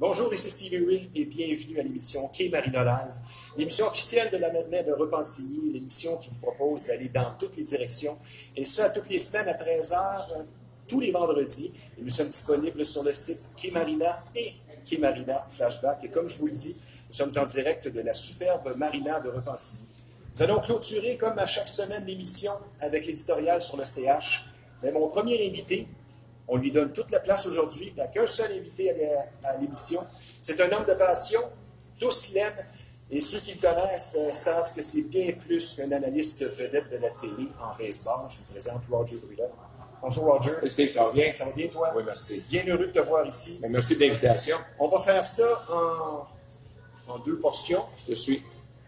Bonjour, ici Stevie Ray et bienvenue à l'émission K-Marina Live, l'émission officielle de la Marina de Repentigny, l'émission qui vous propose d'aller dans toutes les directions, et ce, à toutes les semaines à 13 h, tous les vendredis. Et nous sommes disponibles sur le site K-Marina et K-Marina Flashback. Et comme je vous le dis, nous sommes en direct de la superbe Marina de Repentigny. Nous allons clôturer, comme à chaque semaine, l'émission avec l'éditorial sur le CH. Mais mon premier invité, on lui donne toute la place aujourd'hui. Il n'y a qu'un seul invité à l'émission. C'est un homme de passion. Tous l'aiment. Et ceux qui le connaissent savent que c'est bien plus qu'un analyste vedette de la télé en baseball. Je vous présente Roger Brulotte. Bonjour Roger. Steve, ça va bien? Ça va bien toi? Oui, merci. Bien heureux de te voir ici. Merci de l'invitation. On va faire ça en deux portions. Je te suis.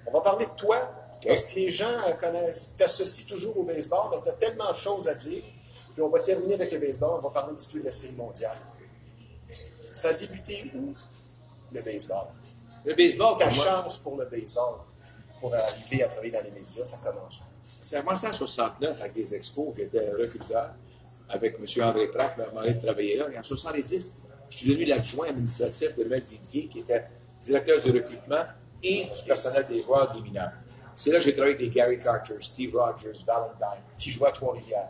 On va parler de toi. Okay. Parce que les gens t'associent toujours au baseball, mais tu as tellement de choses à dire. Puis on va terminer avec le baseball, on va parler un petit peu de la Série mondiale. Ça a débuté où, le baseball? Le baseball, Ta pour moi, chance pour le baseball, pour arriver à travailler dans les médias, ça commence où? ça a commencé en 69 avec les expos. J'étais recruteur avec M. André Pratt, qui m'a demandé de travailler là. Et en 70, je suis devenu l'adjoint administratif de Mel Didier, qui était directeur du recrutement et du personnel des joueurs des mineurs. C'est là que j'ai travaillé avec des Gary Carter, Steve Rogers, Valentine. Qui jouait à Trois-Rivières.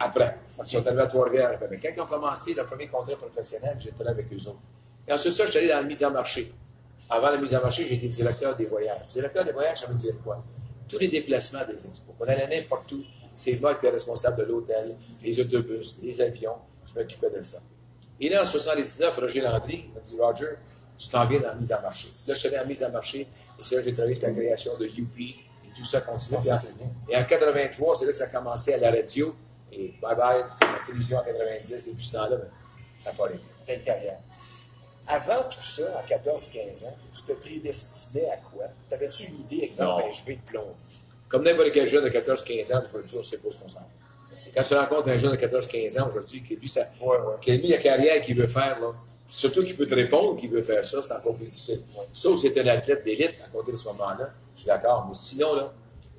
Après, ils sont arrivés à Trois-Rivières. Mais quand ils ont commencé leur premier contrat professionnel, j'étais là avec eux autres. Et ensuite ça, je suis allé dans la mise en marché. Avant la mise en marché, j'ai été directeur des voyages. Directeur des voyages, ça veut dire quoi? Tous les déplacements des expos. On allait n'importe où. C'est moi qui étais responsable de l'hôtel, les autobus, les avions. Je m'occupais de ça. Et là, en 79, Roger Landry m'a dit, Roger, tu t'en viens dans la mise en marché. Là, je suis allé dans la mise en marché. Et c'est là que j'ai travaillé sur la création de UP. Et tout ça continue. Et en 83, c'est là que ça a commencé à la radio. Et bye-bye, la télévision en 90, depuis ce temps-là, ben, ça n'a pas arrêté. Belle carrière. Avant tout ça, à 14-15 ans, tu te prédestinais à quoi? T'avais-tu une idée, exemple, ben, je vais te plomber? Comme n'importe quel jeune de 14-15 ans, aujourd'hui, on ne sait pas ce qu'on sent. Quand tu rencontres un jeune de 14-15 ans aujourd'hui, qui a lui la carrière qu'il veut faire, là, surtout qu'il peut te répondre qu'il veut faire ça, c'est encore plus difficile. Sauf si c'est un athlète d'élite à côté de ce moment-là, je suis d'accord. Mais sinon, là,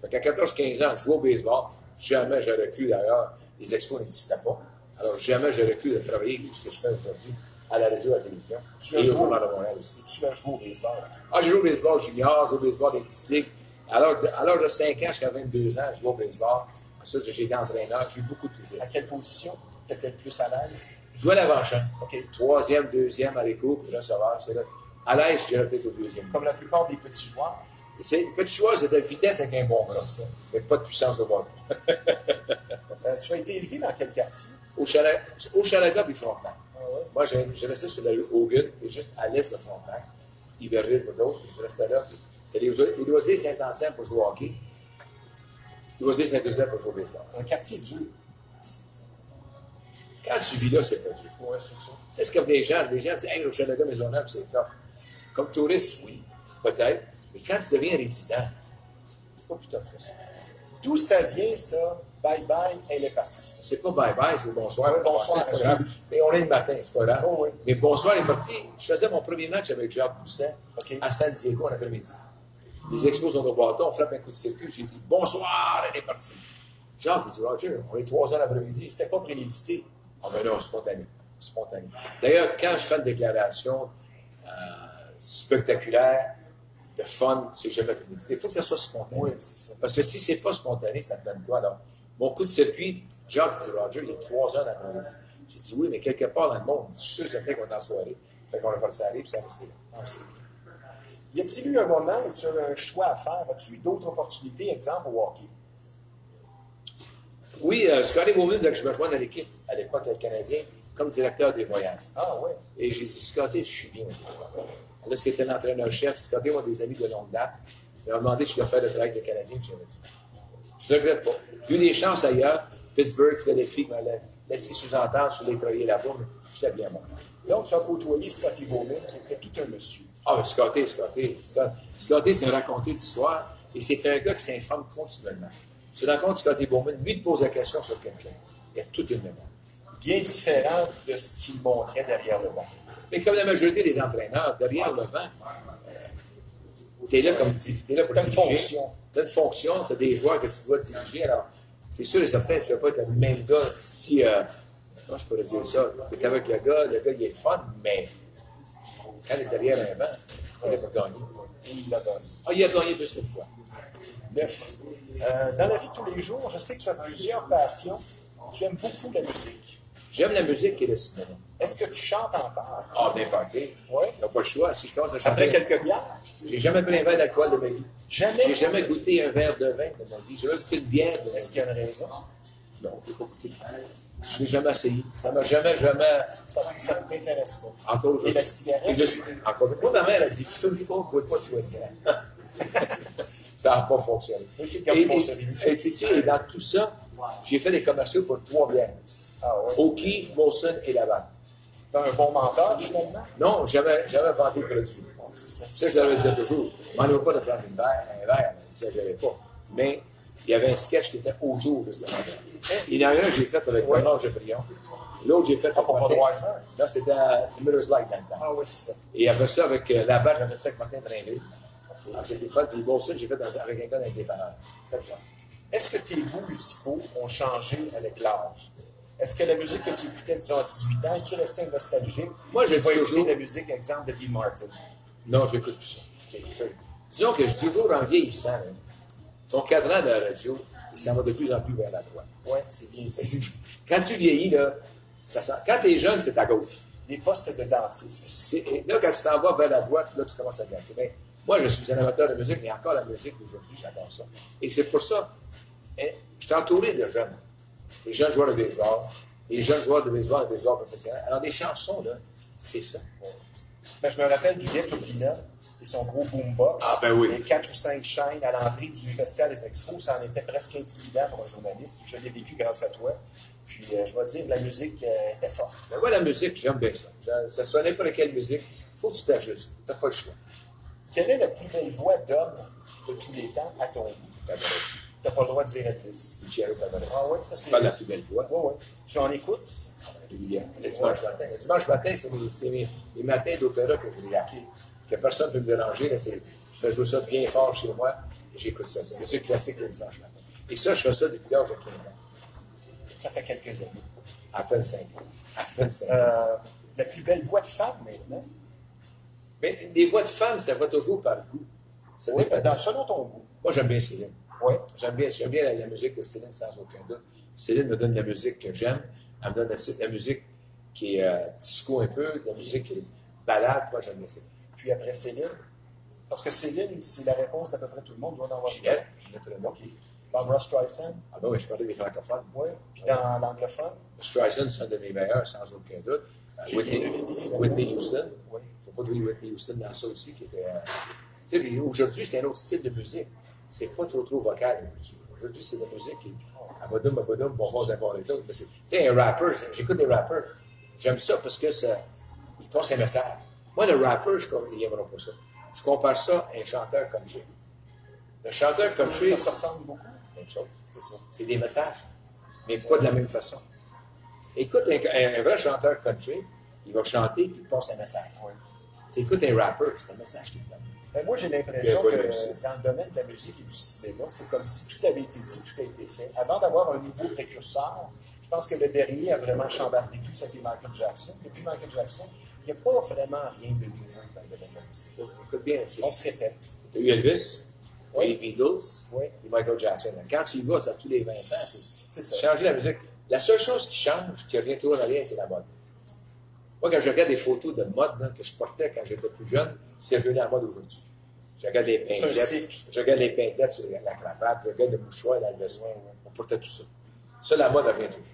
qu'à 14-15 ans, je joue au baseball, jamais j'aurais pu, d'ailleurs, les expos n'existaient pas. Alors, jamais j'aurais pu de travailler ce que je fais aujourd'hui à la radio, à la télévision. Tu as joué au Montréal aussi. Tu as joué au baseball. Ah, j'ai joué au baseball junior, j'ai joué au baseball des petites ligues. À l'âge de 5 ans jusqu'à 22 ans, je jouais au baseball. Ensuite, j'ai été entraîneur, j'ai eu beaucoup de plaisir. À quelle position tu étais le plus à l'aise? Je jouais à l'avant-champ. OK. Troisième, deuxième à l'écoute, puis là, ça va. C'est là. À l'aise, je dirais peut-être au deuxième. Comme la plupart des petits joueurs. Les petits joueurs, c'était vitesse avec un bon bras. C'est ça. Mais pas de puissance de bâton. Tu as été élevé dans quel quartier? Au Chalaga puis Frontenac. Ah ouais? Moi, je restais sur la rue Hogan, qui est juste à l'est de Frontenac. Iberville pour d'autres, je restais là. C'était les loisirs Saint-Anselme pour jouer au hockey. Les loisirs Saint-Eusèbe pour jouer au baseball. Un quartier dur. Quand tu vis là, c'est pas dur. Oui, c'est ça. C'est ce que les gens disent, hey, au Chalaga Maisonneuve, c'est tough. Comme touriste, oui, peut-être. Mais quand tu deviens résident, c'est pas plus tough que ça. D'où ça vient, ça? Bye bye, elle est partie. C'est pas bye-bye, c'est bonsoir. Oui, bonsoir, c'est pas grave. Mais on est le matin, c'est pas grave. Oh, oui. Mais bonsoir est parti. Je faisais mon premier match avec Jacques Bousset OK. à San Diego en après-midi. Les expos sont au bâton, on frappe un coup de circuit. J'ai dit bonsoir, elle est partie. Jacques, il dit Roger, on est 3 heures l'après-midi. C'était pas prémédité. Ah, ben non, spontané. Spontané. D'ailleurs, quand je fais une déclaration spectaculaire, de fun, c'est jamais prémédité. Il faut que ça soit spontané. Oui, c'est ça. Parce que si c'est pas spontané, ça te donne quoi? Alors, mon coup de circuit, Jacques dit Roger, il est 3 heures l'après-midi. J'ai dit oui, mais quelque part dans le monde, je suis sûr que certain qu'on est en soirée. Fait qu'on a pas le salé, puis ça restait là. Ah, c'est bien. Y a-t-il eu un moment où tu as eu un choix à faire? As-tu eu d'autres opportunités, exemple au hockey? Oui, Scotty Bowman disait que je me rejoigne à l'équipe, à l'époque le Canadien, comme directeur des voyages. Ah oui. Et j'ai dit, Scotty, je suis bien. Là, ce qui était l'entraîneur-chef, Scotty, moi, des amis de longue date, il m'a demandé si je dois faire le travail de Canadien, puis j'avais dit. Je ne regrette pas. J'ai eu des chances ailleurs, Pittsburgh, Philadelphie, qui m'avaient laissé sous-entendre sur les travailler là-bas, mais j'étais bien bon. Donc, tu as côtoyé Scotty Bowman, qui était tout un monsieur. Ah, mais Scotty, c'est un raconteur d'histoire, et c'est un gars qui s'informe continuellement. Tu rencontres Scotty Bowman, lui, il te pose la question sur quelqu'un. Il y a toute une mémoire. Bien différent de ce qu'il montrait derrière le banc. Mais comme la majorité des entraîneurs, derrière le banc, tu es là comme t'es là pour T'as une diriger. fonction. Tu as une fonction, tu as des joueurs que tu dois diriger. Alors, c'est sûr et certain, tu ne vas pas être le même gars si, comment je pourrais dire ça, tu es avec le gars, il est fun, mais Quand il est derrière un banc, il n'a pas gagné. Et il a gagné. Ah, il a gagné plus qu'une fois. 9. Dans la vie de tous les jours, je sais que tu as plusieurs passions. Tu aimes beaucoup la musique. J'aime la musique et le cinéma. Est-ce que tu chantes encore? Ah, des parties. Oui. On n'a pas le choix. Si je commence à chanter. Après quelques bières? J'ai jamais pris un verre d'alcool de ma vie. Jamais? J'ai jamais goûté un verre de vin de ma vie. J'ai jamais goûté une bière de ma Est-ce vie. qu'il y a une raison? Non, je n'ai pas goûté. Je n'ai jamais essayé. Ça m'a jamais. Ça ne t'intéresse pas. Encore aujourd'hui. Et la cigarette? Et je suis. Encore. Moi, ma mère a dit fume pas, bois pas, tu vas être grand. Ça n'a pas fonctionné. Oui, c'est comme mon celui. Et dans tout ça, j'ai fait des commerciaux pour 3 bières. Ah oui. O'Keeffe, Molson et Laval. T'as un bon menteur, finalement? Non, jamais vendu le produit. C'est ça. Ça, je leur disais toujours. On n'avait pas de prendre un verre, ça, je n'avais pas. Mais il y avait un sketch qui était autour, justement. Il y en a un que j'ai fait avec Bernard Geoffrion. L'autre, j'ai fait avec pour Martin. Budweiser? Là, c'était Miller's Light dans le temps. Ah oui, c'est ça. Et après ça, avec Laval, j'ai fait ça avec Martin Tringlé. Alors, c'était fun. Puis Molson, j'ai fait avec un gars d'un dépanneur. C'était fun. Est-ce que tes goûts musicaux ont changé avec l'âge? Est-ce que la musique que tu écoutais, disons, à 18 ans, es-tu resté nostalgique? Moi, je vais dis écouter toujours- la musique, exemple, de Dean Martin. Non, je n'écoute plus ça. Ok. Disons que je dis toujours en vieillissant, là, ton cadran de la radio, il s'en va de plus en plus vers la droite. Oui, c'est bien dit. Quand tu vieillis, là, quand tu es jeune, c'est à gauche. Des postes de dentiste. Et là, quand tu t'en vas vers la droite, là, tu commences à gagner. Mais moi, je suis un amateur de musique, mais encore la musique aujourd'hui, j'adore ça. Et c'est pour ça, hein, je suis entouré de jeunes. Des jeunes joueurs de baseball, des jeunes joueurs de baseball professionnels. Alors, des chansons, là, c'est ça. Ben, je me rappelle du Ghetto Turbina et son gros boombox. Ah, ben oui. Les 4 ou 5 chaînes à l'entrée du festival des expos, ça en était presque intimidant pour un journaliste. Je l'ai vécu grâce à toi. Puis, je vais dire que la musique était forte. Mais moi, la musique, j'aime bien ça. Ça soit n'importe quelle musique, il faut que tu t'ajustes. Tu n'as pas le choix. Quelle est la plus belle voix d'homme de tous les temps à ton goût? Pavarotti. Tu n'as pas le droit de dire Elvis. Luciano Pavarotti. Ah oui, ça c'est. C'est pas la plus belle voix. Oui, oui. Tu en écoutes? Régulièrement. Le dimanche matin. Le dimanche matin, c'est mes matins d'opéra que je regarde. Que personne ne peut me déranger. Là, je fais jouer ça bien fort chez moi et j'écoute ça. C'est musique classique le dimanche matin. Et ça, je fais ça depuis l'âge de 15 ans. Ça fait quelques années. À peine 5 ans. À peine 5 ans. La plus belle voix de femme maintenant? Mais les voix de femmes, ça va toujours par goût. Ça Oui, dépend. selon ton goût. Moi, j'aime bien Céline. Oui. J'aime bien la musique de Céline sans aucun doute. Céline me donne de la musique que j'aime. Elle me donne de la musique qui est disco un peu, de la musique qui est balade. Moi, j'aime bien ça. Puis après Céline? Parce que Céline, c'est la réponse d'à peu près tout le monde. Doit en avoir Ginette très bon. Barbara Streisand? Ah ben oui, je parlais des francophones. Oui. Puis dans l'anglophone? Streisand, c'est un de mes meilleurs, sans aucun doute. Whitney Houston. Oui. Il ne faut pas oublier Whitney Houston dans ça aussi, qui était... tu sais, aujourd'hui, c'est un autre style de musique. C'est pas trop vocal. Aujourd'hui, c'est de la musique qui... Abadoum, bonbon d'abord et tout. Tu sais, un rappeur, j'écoute des rappeurs. J'aime ça parce que il passe un message. Moi, le rappeur, il n'aimera pas ça. Je compare ça à un chanteur country. Le chanteur country... Ça se ressemble beaucoup. Même chose. C'est ça. C'est des messages, mais pas de la même façon. Écoute un vrai chanteur country, il va chanter puis il passe un message. Oui. Tu écoutes un rappeur, c'est un message qu'il te donne. Ben, moi, j'ai l'impression Bien, que merci. dans le domaine de la musique et du cinéma, c'est comme si tout avait été dit, tout a été fait. Avant d'avoir un nouveau précurseur, je pense que le dernier a vraiment chambardé tout, ça a été Michael Jackson. Depuis Michael Jackson, il n'y a pas vraiment rien de nouveau dans le domaine de la musique. Écoute bien, On se répète. tu as eu Elvis, tu as eu Oui. les Beatles, Oui. et Michael Jackson. Quand tu y vas, ça tous les 20 ans, C'est c'est ça. changer la musique. La seule chose qui change, qui revient toujours en arrière, c'est la mode. Moi, quand je regarde des photos de mode là, que je portais quand j'étais plus jeune, c'est revenu à la mode aujourd'hui. Je regarde les C'est un pintettes, cycle. je regarde les pintettes sur la cravate, je regarde le mouchoir dans le besoin. On portait tout ça. Ça, la mode revient toujours.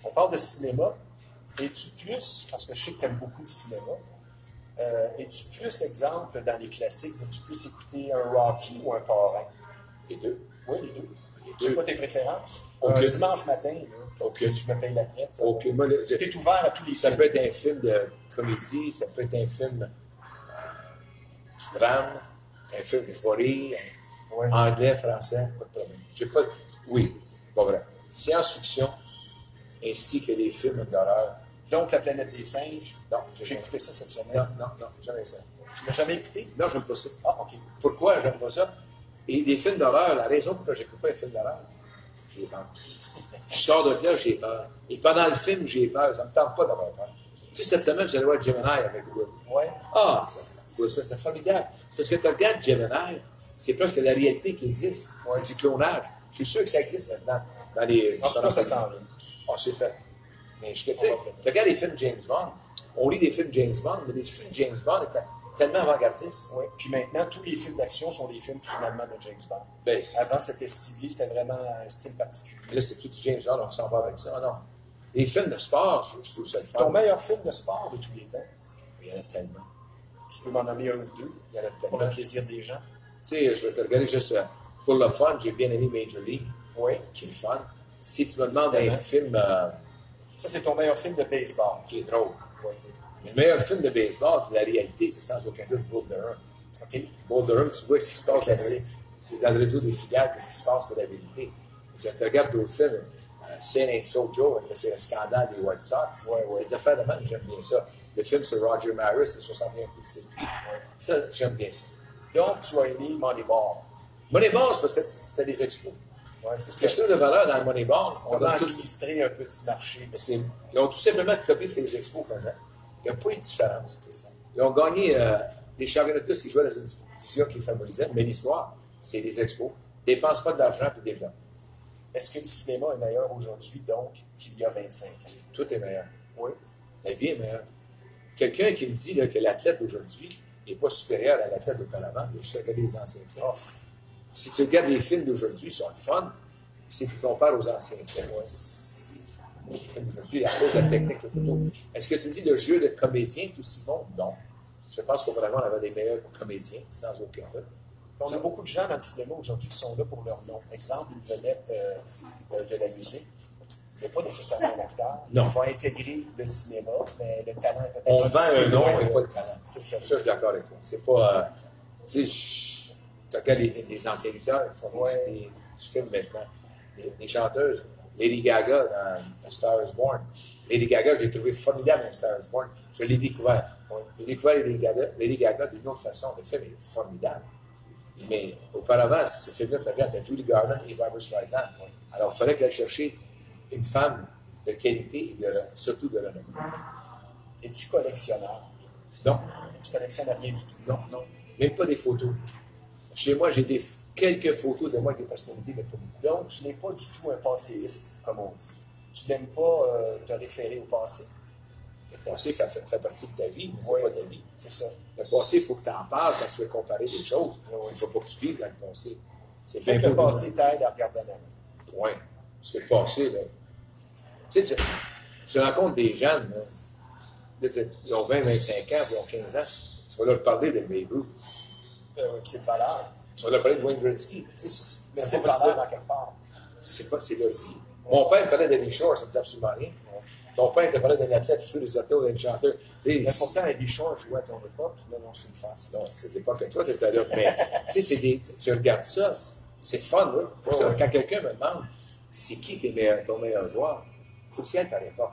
On parle de cinéma. Es-tu plus, parce que je sais que tu aimes beaucoup le cinéma, es-tu plus, exemple, dans les classiques, veux-tu plus écouter un Rocky ou un Parrain? Les deux. Oui, les deux. Les Tu sais deux. pas tes préférences? Aucune. Un dimanche matin, là, Aucune. si je me paye la traite, ça Ok, moi, tu es ouvert à tous les ça films. peut être un film de comédie, ça peut être un film du drame, un film de rire, Ouais. anglais, français, pas de problème. J'ai pas, oui, pas vrai. Science-fiction, ainsi que des films d'horreur. Donc, La planète des singes, Non, j'ai écouté ça cette semaine. Non, jamais ça. Tu l'as jamais écouté? Non, j'aime pas ça. Ah, OK. Pourquoi j'aime pas ça? Et les films d'horreur, la raison pourquoi j'écoute pas un film d'horreur, j'ai peur. Je sors de là, j'ai peur. Et pendant le film, j'ai peur. Ça me tente pas d'avoir peur. Tu sais, cette semaine, j'allais voir Gemini avec Will. Ouais. Ah, Will Smith, c'est formidable. C'est parce que tu regardes Gemini, c'est presque la réalité qui existe. Ouais. C'est du clonage. Je suis sûr que ça existe maintenant. Dans les. En tout cas, ça s'en vient. Ah, c'est fait. Mais tu sais, tu regardes les films James Bond, on lit des films James Bond, mais les films James Bond étaient tellement avant-gardistes. Oui. Puis maintenant, tous les films d'action sont des films finalement de James Bond. Ben, Avant, c'était ciblé, c'était vraiment un style particulier. là, c'est tout du James Bond, on s'en va avec ça. Ah non. Les films de sport, je trouve ça le fun. Ton meilleur film de sport de tous les temps, Il y en a tellement. tu peux m'en nommer un ou deux Il y en a pour tellement. le plaisir des gens. Tu sais, je vais te regarder juste pour le fun, j'ai bien aimé Major League, Oui. qui est le fun. Si tu me demandes un Évidemment. film Ça, c'est ton meilleur film de baseball. qui est drôle, Oui. mais le meilleur film de baseball, puis la réalité, c'est sans aucun doute Bull Durham. OK. Bull Durham, tu vois ce qui se passe Classique. c'est dans le réseau des filiales que ce qui se passe, c'est la vérité. Quand tu regardes d'autres films, Saint and Sojo, c'est le scandale des White Sox. Les affaires de même, j'aime bien ça. Le film sur Roger Maris, c'est 61 coups de circuit. Ça, j'aime bien ça. Donc, tu as aimé Moneyball. Moneyball, c'est parce que c'était des expos. Oui, c'est Ce que ça. je trouve de valeur dans le Moneyball, On a a tous- administré un petit marché. mais ils ont tout simplement copié ce que les expos faisaient. Il n'y a pas eu de différence. C'est ça. Ils ont gagné des championnats de plus qui jouaient dans une division qui les favorisait, mais l'histoire, c'est les expos. Ils ne dépensent pas d'argent puis développent. Est-ce que le cinéma est meilleur aujourd'hui, donc, qu'il y a 25 ans? Tout est meilleur. Oui. La vie est meilleure. Quelqu'un qui me dit là, que l'athlète d'aujourd'hui n'est pas supérieur à l'athlète d'auparavant, je sais regarder les anciens films. Si tu regardes les films d'aujourd'hui, ils sont le fun. Si tu compares aux anciens films, les films d'aujourd'hui, à cause de la technique, le couteau. Est-ce que tu me dis le jeu de comédien est aussi bon? Non. Je pense qu'auparavant, on avait des meilleurs comédiens, sans aucun doute. On a beaucoup de gens dans le cinéma aujourd'hui qui sont là pour leur nom. Exemple, une vedette de la musique. Il n'est pas nécessairement un acteur. Non. Il va intégrer le cinéma, mais le talent est peut-être On un vend petit peu un nom moins, et pas le talent. C'est ça. Ça, je suis d'accord avec toi. C'est pas. Tu sais, tu regardes les anciens lutteurs qui font du film maintenant. Les chanteuses. Lady Gaga dans A Star is Born. Lady Gaga, je l'ai trouvé formidable dans A Star is Born. Je l'ai découvert. J'ai découvert Lady Gaga d'une autre façon. Le film est formidable. Mais auparavant, ce film-là, tu regardes, c'était Judy Garland et Barbra Streisand. Alors, il fallait qu'elle chercher une femme de qualité et surtout de renom. Es-tu collectionneur? Non, Tu collectionnes rien du tout. non, non. Même pas des photos. Chez moi, j'ai quelques photos de moi avec des personnalités, mais pas beaucoup. Donc, tu n'es pas du tout un passéiste, comme on dit. Tu n'aimes pas te référer au passé. Le passé fait partie de ta vie, mais c'est Oui. pas ta vie. C'est ça. Le passé, il faut que tu en parles quand tu veux comparer des choses. Oui. Il ne faut pas que tu vives dans le passé. C'est Faut que le passé t'aide à regarder en avant. Point. Parce que le passé, là. Tu sais, tu rencontres des jeunes, là, ils ont 20, 25 ans, ils ont 15 ans. Tu vas leur parler de Babe Ruth. Puis c'est de valeur. Tu vas leur parler de Wayne Gretzky. Mais c'est de valeur en quelque part. C'est leur vie. Mon père me parlait d'Eddie Shore, ça ne dit absolument rien. Ton père te parlait d'un athlète, tous les athlètes, d'un chanteur. Mais pourtant, Eddie Shore jouait à ton époque. Là, non, c'est une face. Non, c'était pas que toi, tu étais là. Mais, tu sais, tu regardes ça, c'est fun, là. Parce que quand quelqu'un me demande, c'est qui ton meilleur joueur, il faut que tu y ailles par l'époque.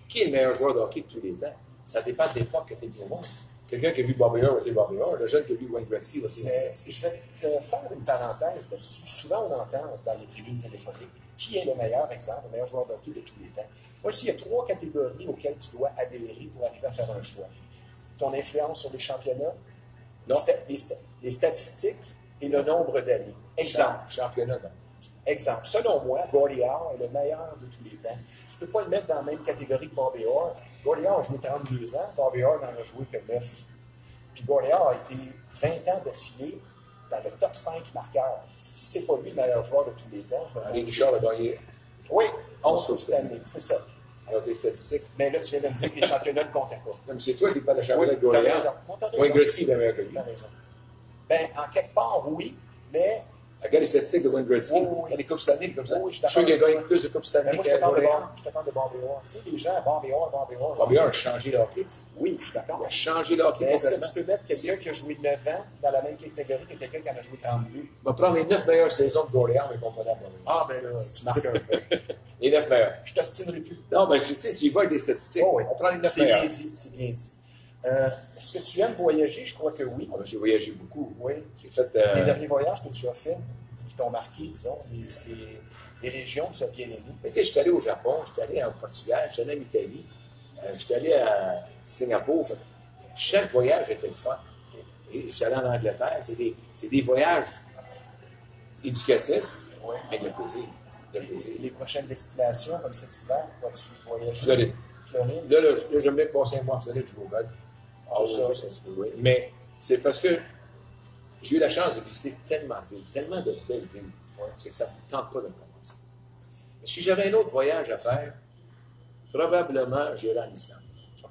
Qui est le meilleur joueur de hockey de tous les temps? Ça dépend de l'époque que tu es bien au monde. Quelqu'un qui a vu Bobby Orr va dire Bobby Orr. Le jeune qui a vu Wayne Gretzky va dire Wayne Mais Gretzky. je vais te faire une parenthèse là-dessus. Souvent, on entend dans les tribunes téléphoniques qui est le meilleur exemple, le meilleur joueur de hockey de tous les temps. Moi, je dis, il y a 3 catégories auxquelles tu dois adhérer pour arriver à faire un choix. Ton influence sur les championnats, Non. les statistiques et le nombre d'années. Exemple. Championnat, non. Exemple. Selon moi, Gordie Howe est le meilleur de tous les temps. Tu ne peux pas le mettre dans la même catégorie que Bobby Orr. Gordie Howe a joué 32 ans, Bobby Orr n'en a joué que 9. Puis Gordie Howe a été 20 ans d'affilée dans le top 5 marqueurs. Si c'est pas lui le meilleur joueur de tous les temps, je me demande Alain si- Richard a gagné. Oui, 11 Coupe Coupes Stanley, c'est ça. Alors, tes statistiques. Mais là, tu viens de me dire que les championnats ne comptaient pas. Non, mais c'est toi qui parles de championnat Oui, de Gordon. t'as raison. Non, t'as raison. Wayne Gretzky est meilleur que lui. T'as raison. Ben, en quelque part, oui, mais Regarde les statistiques de Wayne Gretzky. Oui, oui, oui. Il y a des Coupes Stanley comme ça. Oui, je suis Je suis sûr qu'il a d'accord gagné avec plus de Coupes Stanley moi, que Gordon. je t'attends de Bobby Orr. Tu sais, les gens, Bobby Orr. Bobby Orr a changé le hockey. Oui, je suis d'accord. Il a changé le hockey Mais est-ce que complètement. tu peux mettre quelqu'un qui a joué 9 ans dans la même catégorie que quelqu'un qui en a joué 32? On va prendre les 9 meilleures saisons de Gordon, mais comparables. Ah, ben là, tu marques un peu. Les 9 meilleurs. Je t'ostinerai plus. Non, mais tu sais, tu y vas avec des statistiques. Oh, oui. On prend les 9 C'est meilleurs. bien dit, c'est bien dit. Est-ce que tu aimes voyager? Je crois que oui. Ah, ben, j'ai voyagé beaucoup. Oui. J'ai fait. Les derniers voyages que tu as faits, qui t'ont marqué, disons, des régions que tu as bien aimées. Mais tu sais, je suis allé au Japon, je suis allé au Portugal, je suis allé en Italie. J'étais allé à Singapour. Fait, chaque voyage était le fun. Et j'étais allé en Angleterre. C'est des voyages éducatifs, Oui. mais de plaisir. De plaisir. Les prochaines destinations, comme cet hiver, vas-tu voyager? Floride. Floride? Là, j'aime bien passer un mois en Floride, je vais au golf. Ah, C'est ça. oui, c'est un petit peu loin. Mais c'est parce que j'ai eu la chance de visiter tellement de villes, tellement de belles villes, c'est que ça ne me tente pas de commencer. Mais si j'avais un autre voyage à faire, probablement j'irais en Islande. OK.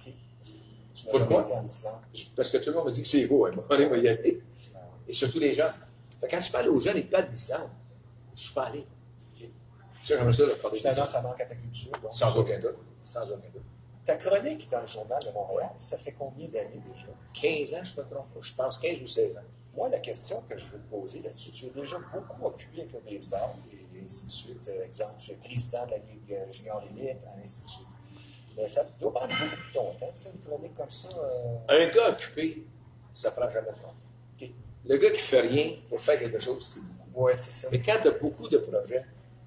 Tu n'as Pourquoi? jamais été en Islande? Parce que tout le monde me dit que c'est beau, hein, on va y aller. Et surtout les jeunes. Fait que quand tu parles aux jeunes, ils te parlent d'Islande. Je suis pas allé. OK. Ça, j'aimerais ça de parler Finalement, ça manque à ta culture. Donc. Sans aucun doute. Sans aucun doute. Ta chronique dans le Journal de Montréal, ça fait combien d'années déjà? 15 ans, je me trompe pas. Je pense 15 ou 16 ans. Moi, la question que je veux te poser là-dessus, tu es déjà beaucoup occupé avec le baseball et ainsi de suite. Exemple, tu es président de la Ligue junior élite, ainsi de suite. Mais ça doit prendre beaucoup de ton temps, ça, une chronique comme ça. Un gars occupé, ça prend jamais de temps. OK. Le gars qui fait rien pour faire quelque chose, c'est beaucoup. Oui, c'est ça. Mais quand tu as beaucoup de projets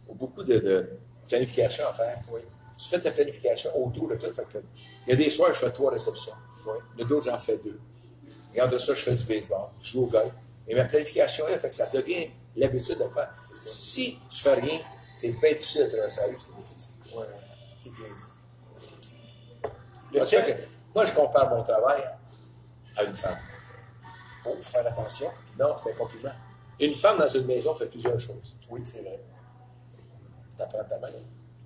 ou beaucoup de planification à faire, Oui. tu fais ta planification autour de tout. Fait que, il y a des soirs, je fais 3 réceptions. Oui. Le d'autres, j'en fais 2. Et entre ça, je fais du baseball, je joue au golf. Et ma planification, elle fait que ça devient l'habitude de le faire. Si tu fais rien, c'est bien difficile d'être sérieux, c'est difficile. Oui, c'est bien dit. Parce que moi, je compare mon travail à une femme. Oh, faut faire attention. Non, c'est un compliment. Une femme dans une maison fait plusieurs choses. Oui, c'est vrai. Tu apprends ta main.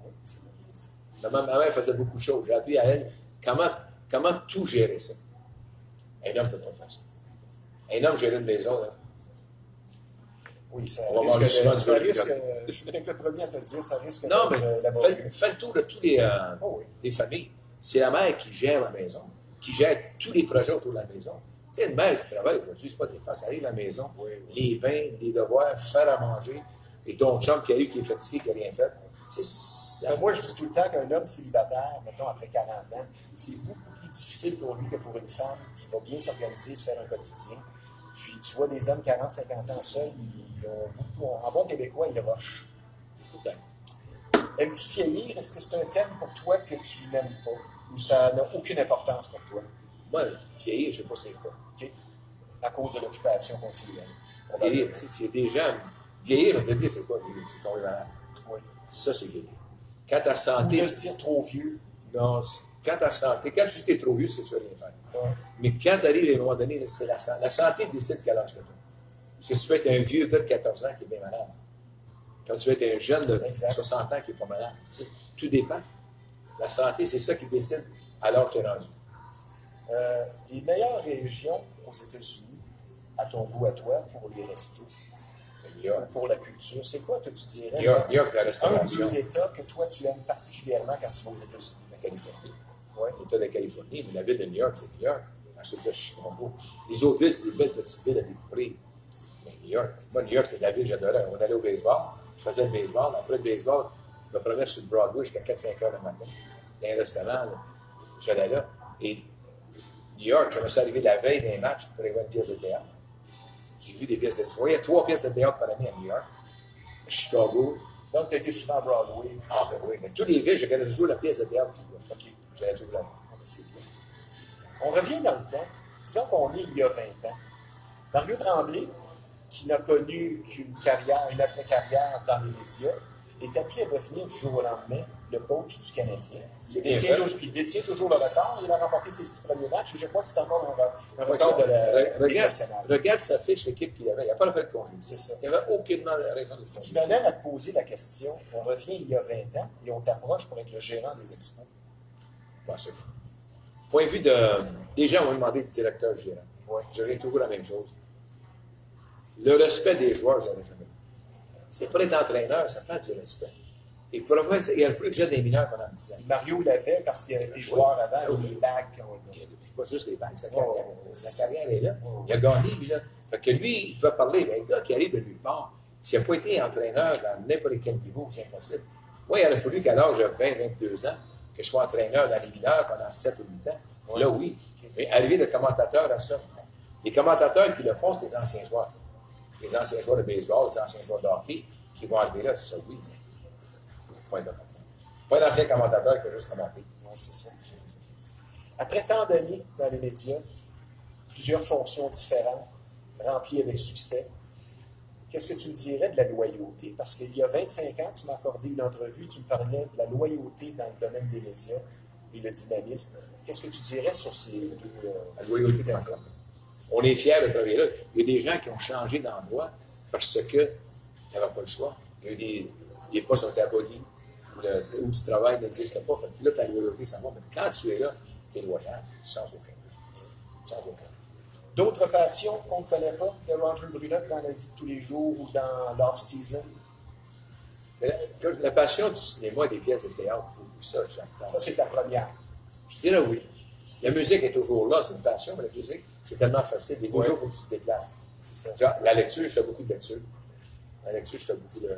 Oui, c'est bien dit. Ma mère faisait beaucoup de choses. J'ai appris à elle comment tout gérer ça. Un homme ne peut pas faire ça. Un homme gérer une maison, là. Oui, ça On va risque, manger souvent du ça bœuf. risque je suis peut-être le premier à te le dire, ça risque Non, mais d'être laborieux. fais le tour de tous Oh oui. les familles. C'est la mère qui gère la maison, qui gère tous les projets autour de la maison. Tu sais, une mère qui travaille aujourd'hui, c'est pas des fois, ça arrive à la maison, Oui. les bains, les devoirs, faire à manger, et ton chum qui a eu, qui est fatigué, qui n'a rien fait. Tu sais, Moi, je dis tout le temps qu'un homme célibataire, mettons après 40 ans, c'est beaucoup plus difficile pour lui que pour une femme qui va bien s'organiser, se faire un quotidien. Puis tu vois des hommes 40-50 ans seuls, ils ont beaucoup, en bon québécois, ils rushent. tout le temps. Aimes-tu vieillir? Est-ce que c'est un thème pour toi que tu n'aimes pas? Ou ça n'a aucune importance pour toi? Moi, vieillir, je ne sais pas c'est quoi. OK? À cause de l'occupation continuelle. Vieillir, tu sais, c'est des gens. Vieillir, on te dit, c'est quoi vieillir? C'est tomber malade. Oui. Ça, c'est vieillir. Quand ta Ou santé. de se dire trop vieux. Non, quand ta santé, quand tu es trop vieux, c'est que tu vas rien faire. Ouais. Mais quand tu arrives à un moment donné, c'est la santé. La santé décide quel âge que tu as. Parce que tu peux être un vieux gars de 14 ans qui est bien malade. Quand tu peux être un jeune de Exact. 60 ans qui n'est pas malade. Tu sais, tout dépend. La santé, c'est ça qui décide à l'âge que tu es rendu. Les meilleures régions aux États-Unis, à ton goût à toi, pour les restos, New York, pour la culture, c'est quoi, toi, tu dirais? New York, la Un ou restauration, deux États que toi, tu aimes particulièrement quand tu vas aux États-Unis. la Californie. Ouais. L'État de la Californie, mais la ville de New York, c'est New York. Ensuite, il y a Chicago. Les autres villes, c'est des belles petites villes à découvrir. Mais New York, moi, New York, c'est la ville que j'adorais. On allait au baseball, je faisais le baseball. Après le baseball, je me promenais sur le Broadway jusqu'à 4-5 heures le matin. Dans un restaurant, là, j'allais là. Et New York, je me suis arrivé la veille d'un match pour aller voir une pièce de théâtre. J'ai vu des pièces de théâtre. Je voyais 3 pièces de théâtre par année à New York. À Chicago. Donc, tu as été souvent à Broadway. Ah, ben oui, mais tous les villes, je regardais toujours la pièce de théâtre. OK. J'allais toujours là. C'est bien. On revient dans le temps. Disons qu'on est il y a 20 ans. Mario Tremblay, qui n'a connu qu'une carrière, une après-carrière dans les médias, est appelé à devenir du jour au lendemain le coach du Canadien. Il détient toujours le record. Il a remporté ses 6 premiers matchs et je crois que c'est encore un record de la Ligue nationale. Regarde sa fiche, l'équipe qu'il avait. Il n'y a pas le fait de congé. C'est ça. Il n'y avait aucunement raison de Ce qui m'amène à te poser la question, on revient il y a 20 ans et on t'approche pour être le gérant des expos. Parce que, point de vue des gens m'ont demandé de directeur gérant. Ouais. Je dirais toujours la même chose. Le respect des joueurs, je n'aurais jamais eu. C'est pas être entraîneur, ça prend du respect. Et pour avoir, il a fallu que j'aide des mineurs pendant 10 ans. Mario l'avait parce qu'il a été joueur avant, Oui. et les bagues. Pas juste les banques, sa carrière est là. Il a gagné, lui, là. Fait que lui, il va parler d'un gars qui arrive de nulle part. S'il n'a pas été entraîneur dans n'importe quel niveau, c'est impossible. Moi, il aurait fallu qu'à l'âge de 20-22 ans, que je sois entraîneur dans les mineurs pendant 7 ou 8 ans. Ouais. Là, oui. Mais arriver de commentateur à ça. Les commentateurs qui le font, c'est les anciens joueurs. Les anciens joueurs de baseball, les anciens joueurs de hockey qui vont arriver là, c'est ça, oui. Mais pas un ancien commentateur qui a juste commenté. Oui, c'est ça. Après tant d'années dans les médias, plusieurs fonctions différentes, remplies avec succès, qu'est-ce que tu me dirais de la loyauté? Parce qu'il y a 25 ans, tu m'as accordé une entrevue, tu me parlais de la loyauté dans le domaine des médias et le dynamisme. Qu'est-ce que tu dirais sur ces deux... La loyauté est encore. On est fiers de travailler là. Il y a des gens qui ont changé d'endroit parce que tu n'avais pas le choix. Il y a des postes ont été abolis, où tu travailles n'existe pas. Fait que là, ta loyauté s'en va. Mais quand tu es là, tu es loyal, sans aucun doute. Sans aucun doute. D'autres passions qu'on ne connaît pas de Roger Brulotte dans la vie de tous les jours ou dans l'off-season? La passion du cinéma et des pièces de théâtre, ça, j'attends. Ça, c'est ta première. Je dirais oui. La musique est toujours là, c'est une passion, mais la musique, c'est tellement facile. Les beaux jours, il faut que tu te déplaces. C'est ça. Genre, la lecture, je fais beaucoup de lecture. La lecture, je fais beaucoup de...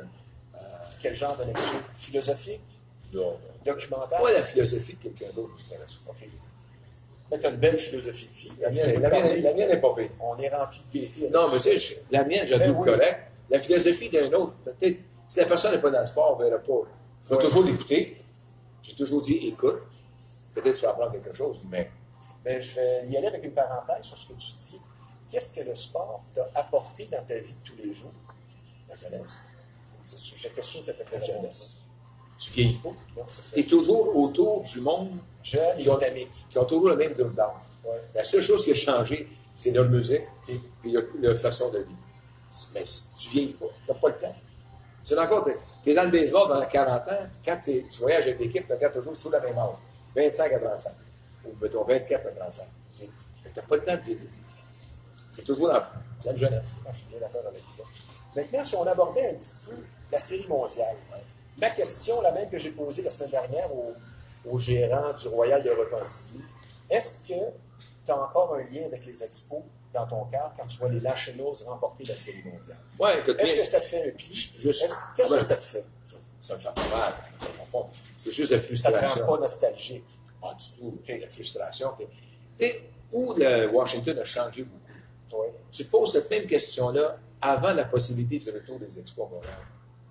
Quel genre de lecture? Philosophique? non. Documentaire? Pas la philosophie de quelqu'un d'autre qui m'intéresse. OK. Mais tu as une belle philosophie de vie. La mienne n'est pas pire. On est rempli de gaieté. Non, mais tu sais, la mienne, je la trouve correcte. La philosophie d'un autre, peut-être, si la personne n'est pas dans le sport, on ne verra pas. Je vais toujours l'écouter. J'ai toujours dit, écoute, peut-être tu vas apprendre quelque chose, mais... Ben, je vais y aller avec une parenthèse sur ce que tu dis. Qu'est-ce que le sport t'a apporté dans ta vie de tous les jours? La jeunesse. J'étais sûr que tu étais La très jeunesse. Tu vieillis pas. Non, c'est ça. Tu es toujours autour du monde Jeune et qui ont, dynamique. qui ont toujours le même double d'âge. Ouais. La seule chose qui a changé, c'est leur musique puis leur façon de vivre. Mais si tu vieillis pas, tu n'as pas le temps. Tu es encore, tu es dans le baseball dans 40 ans, quand tu voyages avec l'équipe, tu regardes toujours tout la même âge, 25 à 35, ou mettons 24 à 35. Tu n'as pas le temps de vivre. C'est toujours dans la jeunesse. Ah, je suis bien d'accord avec toi. Maintenant, si on abordait un petit peu la série mondiale, ma question, la même que j'ai posée la semaine dernière au gérant du Royal de Repentigny, est-ce que tu as encore un lien avec les expos dans ton cœur quand tu vois les Nationals remporter la série mondiale? Ouais, écoute, Est-ce que ça te fait un pli? Qu'est-ce que ça te fait? Ça me fait pas mal. C'est juste la Ça ne te frustration. rend pas nostalgique. Ah, du tout. La frustration. Tu sais, où le Washington a changé beaucoup. Oui. Tu poses cette même question-là avant la possibilité du retour des Expos à Montréal.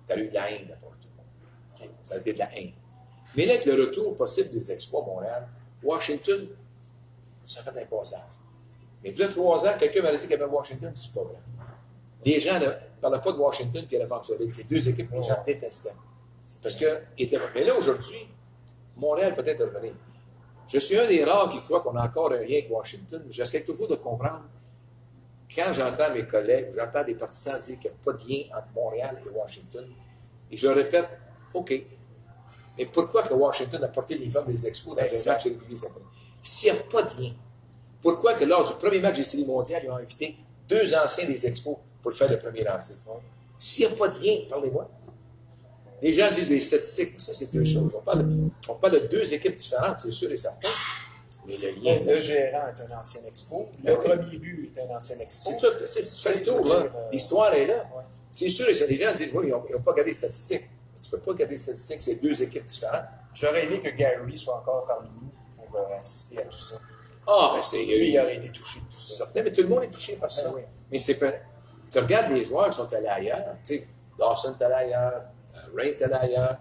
Tu as eu de la haine d'abord tout le monde. Okay. Ça a été de la haine. Mais là, avec le retour possible des Expos à Montréal, Washington, ça fait un passage. Mais puis là, 3 ans, quelqu'un m'a dit qu'il y avait Washington, c'est pas vrai. Les gens ne parlaient pas de Washington et de l'Aventurine. C'est deux équipes que les gens détestaient. Parce que, mais là, aujourd'hui, Montréal peut-être revenir. Je suis un des rares qui croit qu'on a encore un lien avec Washington. J'essaie toujours de comprendre. Quand j'entends mes collègues, j'entends des partisans dire qu'il n'y a pas de lien entre Montréal et Washington, et je répète, OK. Mais pourquoi que Washington a porté l'uniforme des Expos dans un match régulier? S'il n'y a pas de lien, pourquoi que lors du premier match des séries mondiales, ils ont invité 2 anciens des Expos pour faire le premier lancer? S'il n'y a pas de lien, parlez-moi. Les gens disent des statistiques, ça c'est deux choses. On parle de 2 équipes différentes, c'est sûr et certain. Mais le lien. Le gérant est un ancien expo. Le premier but est un ancien expo. C'est tout. Tu fais le tour, là. L'histoire est là. Ouais. C'est sûr, les gens disent, oui, ils n'ont pas regardé les statistiques. Mais tu ne peux pas regarder les statistiques, c'est 2 équipes différentes. J'aurais aimé que Gary soit encore parmi nous pour assister à tout ça. Ah, ben c'est. Lui, il aurait été touché de tout ça. Certain, mais tout le monde est touché par ça. Oui. Mais c'est pas. Tu regardes les joueurs qui sont allés ailleurs. Tu sais, Dawson est allé ailleurs, Rain est allé ailleurs.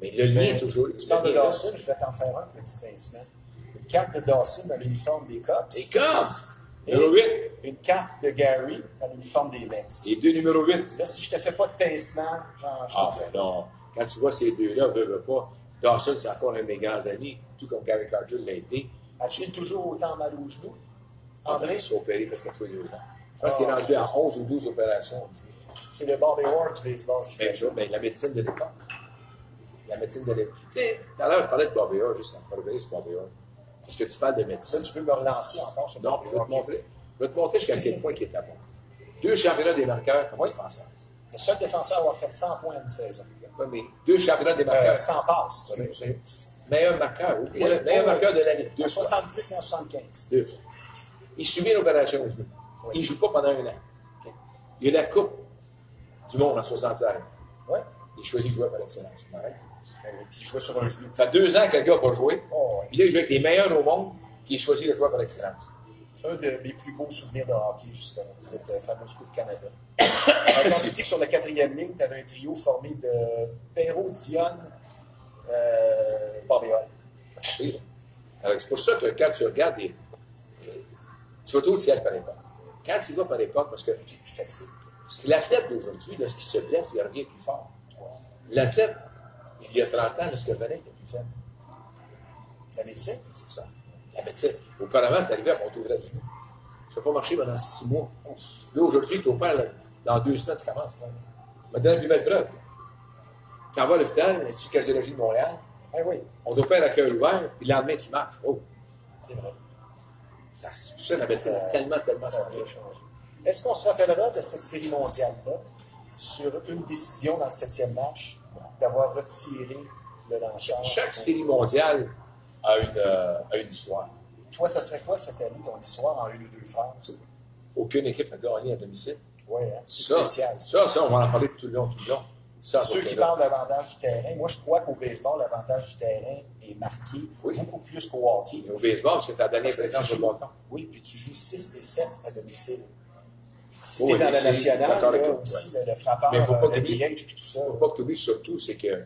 Mais le lien est toujours. Tu parles de Dawson, je vais t'en faire un petit pincement. Une carte de Dawson dans l'uniforme des Cubs. Les Cubs! Numéro 8. Une carte de Gary dans l'uniforme des Mets. Les 2 numéro 8. Là, si je te fais pas de pincement, genre. Ah, ben non. Quand tu vois ces deux-là, veux pas. Dawson, c'est encore un de mes grands amis, tout comme Gary Carter l'a été. As-tu toujours autant mal au genou? André s'est opéré presque tous les 2 ans. Je pense qu'il est rendu à 11 ou 12 opérations. C'est le Bobby Orr du baseball. Même chose, mais la médecine de l'époque. La médecine de l'époque. Tu sais, tout à l'heure, je parlais de Bobby Orr, juste pour revenir sur Bobby Orr. Est-ce que tu parles de médecine? Tu peux me relancer encore sur non, je vais te montrer jusqu'à quel point il était bon. 2 championnats des marqueurs comme défenseur. Le seul défenseur à avoir fait 100 points en une saison. Oui, mais 2 championnats des marqueurs. 100 passes. Meilleur marqueur. Oui, meilleur marqueur de l'année. En 70 et en 75. 2 fois. Il subit une opération au genou. Oui. Il ne joue pas pendant 1 an. Okay. Il y a la Coupe du Monde en 76. Oui. Il choisit de jouer par excellence. Puis il jouait sur un genou. Ça fait 2 ans que le gars n'a pas joué. Oh, ouais. Puis là, il joue avec les meilleurs au monde, qui choisit de jouer par excellence. Un de mes plus beaux souvenirs de hockey, justement, cette fameuse Coupe Canada. Quand tu dis que sur la 4e ligne, tu avais un trio formé de Perrault, Dionne, Bobby Orr. Oui. Alors, c'est pour ça que quand tu regardes tu vas toujours tirer par époque. Quand tu vas par époque, parce que c'est plus facile. Parce que l'athlète d'aujourd'hui, lorsqu'il se blesse, il revient plus fort. L'athlète, il y a 30 ans, lorsqu'il revenait, il était plus faible. La médecine? C'est ça. La médecine. Auparavant, tu arrivais à monter ouvrir le genou. Tu ne peux pas marcher pendant 6 mois. Là, aujourd'hui, tu opères, dans 2 semaines, tu commences. Je me donne une plus belle preuve. Tu vas à l'hôpital, l'Institut de cardiologie de Montréal. Ben oui. On t'opère à cœur ouvert, puis le lendemain, tu marches. Oh! C'est vrai. Ça, la médecine a tellement changé. Est-ce qu'on se rappellera de cette série mondiale-là sur une décision dans le 7e match d'avoir retiré le lanceur? Chaque série mondiale a une histoire. Toi, ça serait quoi cette année, ton histoire, en une ou deux phrases? Aucune équipe n'a gagné à domicile. Oui, hein? C'est Ça, spécial. ça, on va en parler tout le long. Ceux qui parlent de l'avantage du terrain, moi je crois qu'au baseball, l'avantage du terrain est marqué beaucoup plus qu'au hockey. Au baseball, parce que tu as donné présence au bâton. Oui, puis tu joues 6 et 7 à domicile. Si Oui, tu es dans la c'est nationale, d'accord avec là, toi, aussi, le frappeur, mais il ne faut pas le t'oublier. DH, puis tout ça. Il ne faut pas que tu oublies surtout, c'est que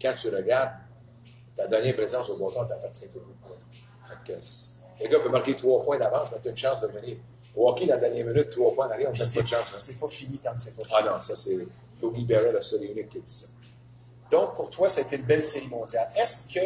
quand tu regardes, ta dernière présence au bâton t'appartient toujours. Fait que le gars peut marquer 3 points d'avance, mais tu as une chance de venir. Au hockey, dans la dernière minute, 3 points en arrière, on n'a pas de chance. C'est pas fini tant que c'est pas fini. Ah non, ça c'est Yogi Berra, le seul et unique qui dit ça. Donc, pour toi, ça a été une belle série mondiale. Est-ce que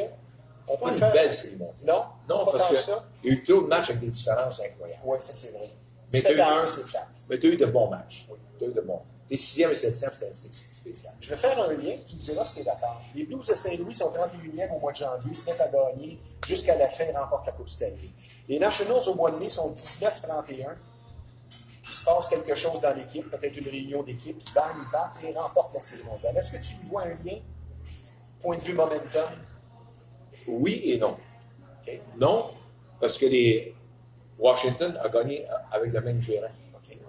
on peut Pas faire... une belle série mondiale. Non, Non, pas parce tant que ça. il y a eu trop de matchs avec des différences incroyables. Oui, ça c'est vrai. Mais 7 à 1, c'est plate. Mais tu as eu de bons matchs. Oui. Tu as eu de bons. Tes 6e et 7e, c'est spécial. Je vais faire un lien, tu me diras si tu es d'accord. Les Blues de Saint-Louis sont 31e au mois de janvier, se mettent à gagner jusqu'à la fin, remportent la Coupe Stanley. Les Nationals au mois de mai sont 19-31. Il se passe quelque chose dans l'équipe, peut-être une réunion d'équipe, ils battent et remportent la série mondiale. Est-ce que tu y vois un lien? Point de vue momentum? Oui et non. Okay. Non, parce que Washington a gagné avec le même gérant. Okay.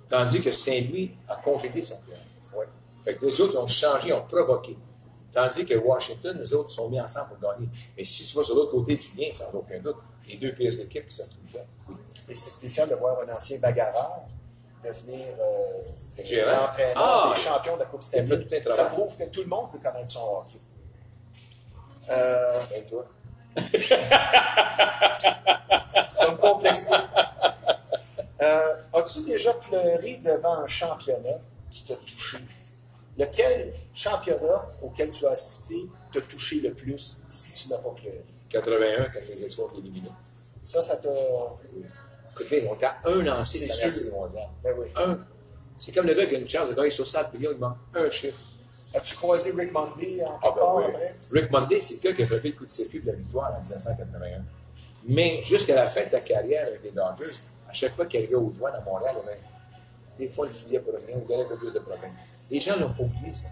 Tandis que Saint-Louis a congédié son gérant. Ouais. Fait que les autres ont changé, ont provoqué. Tandis que Washington, les autres sont mis ensemble pour gagner. Mais si tu vas sur l'autre côté du lien, sans aucun doute, les deux pires équipes qui se retrouvent là. Oui. Et c'est spécial de voir un ancien bagarreur devenir l'entraîneur des champions de la Coupe Stanley. Ça prouve que tout le monde peut connaître son hockey. Même toi. Tu vas me complexer. As-tu déjà pleuré devant un championnat qui t'a touché? Lequel championnat auquel tu as assisté t'a touché le plus si tu n'as pas pleuré? 81, quand les Expos ont éliminé. Ça t'a... Écoutez, on t'a un lancé de la sûr. série mondiale. Ben oui. Un. C'est comme le gars qui a une chance de gagner 60 millions, il manque un chiffre. As-tu croisé Rick Monday en Ah ben part oui. après? Rick Monday, c'est le gars qui a frappé le coup de circuit de la victoire en 1981. Mais jusqu'à la fin de sa carrière avec les Dodgers, à chaque fois qu'il arrivait aux douanes à Montréal, des fois, il filait pour rien, il donnait un peu plus de problèmes. Les gens n'ont pas oublié ça.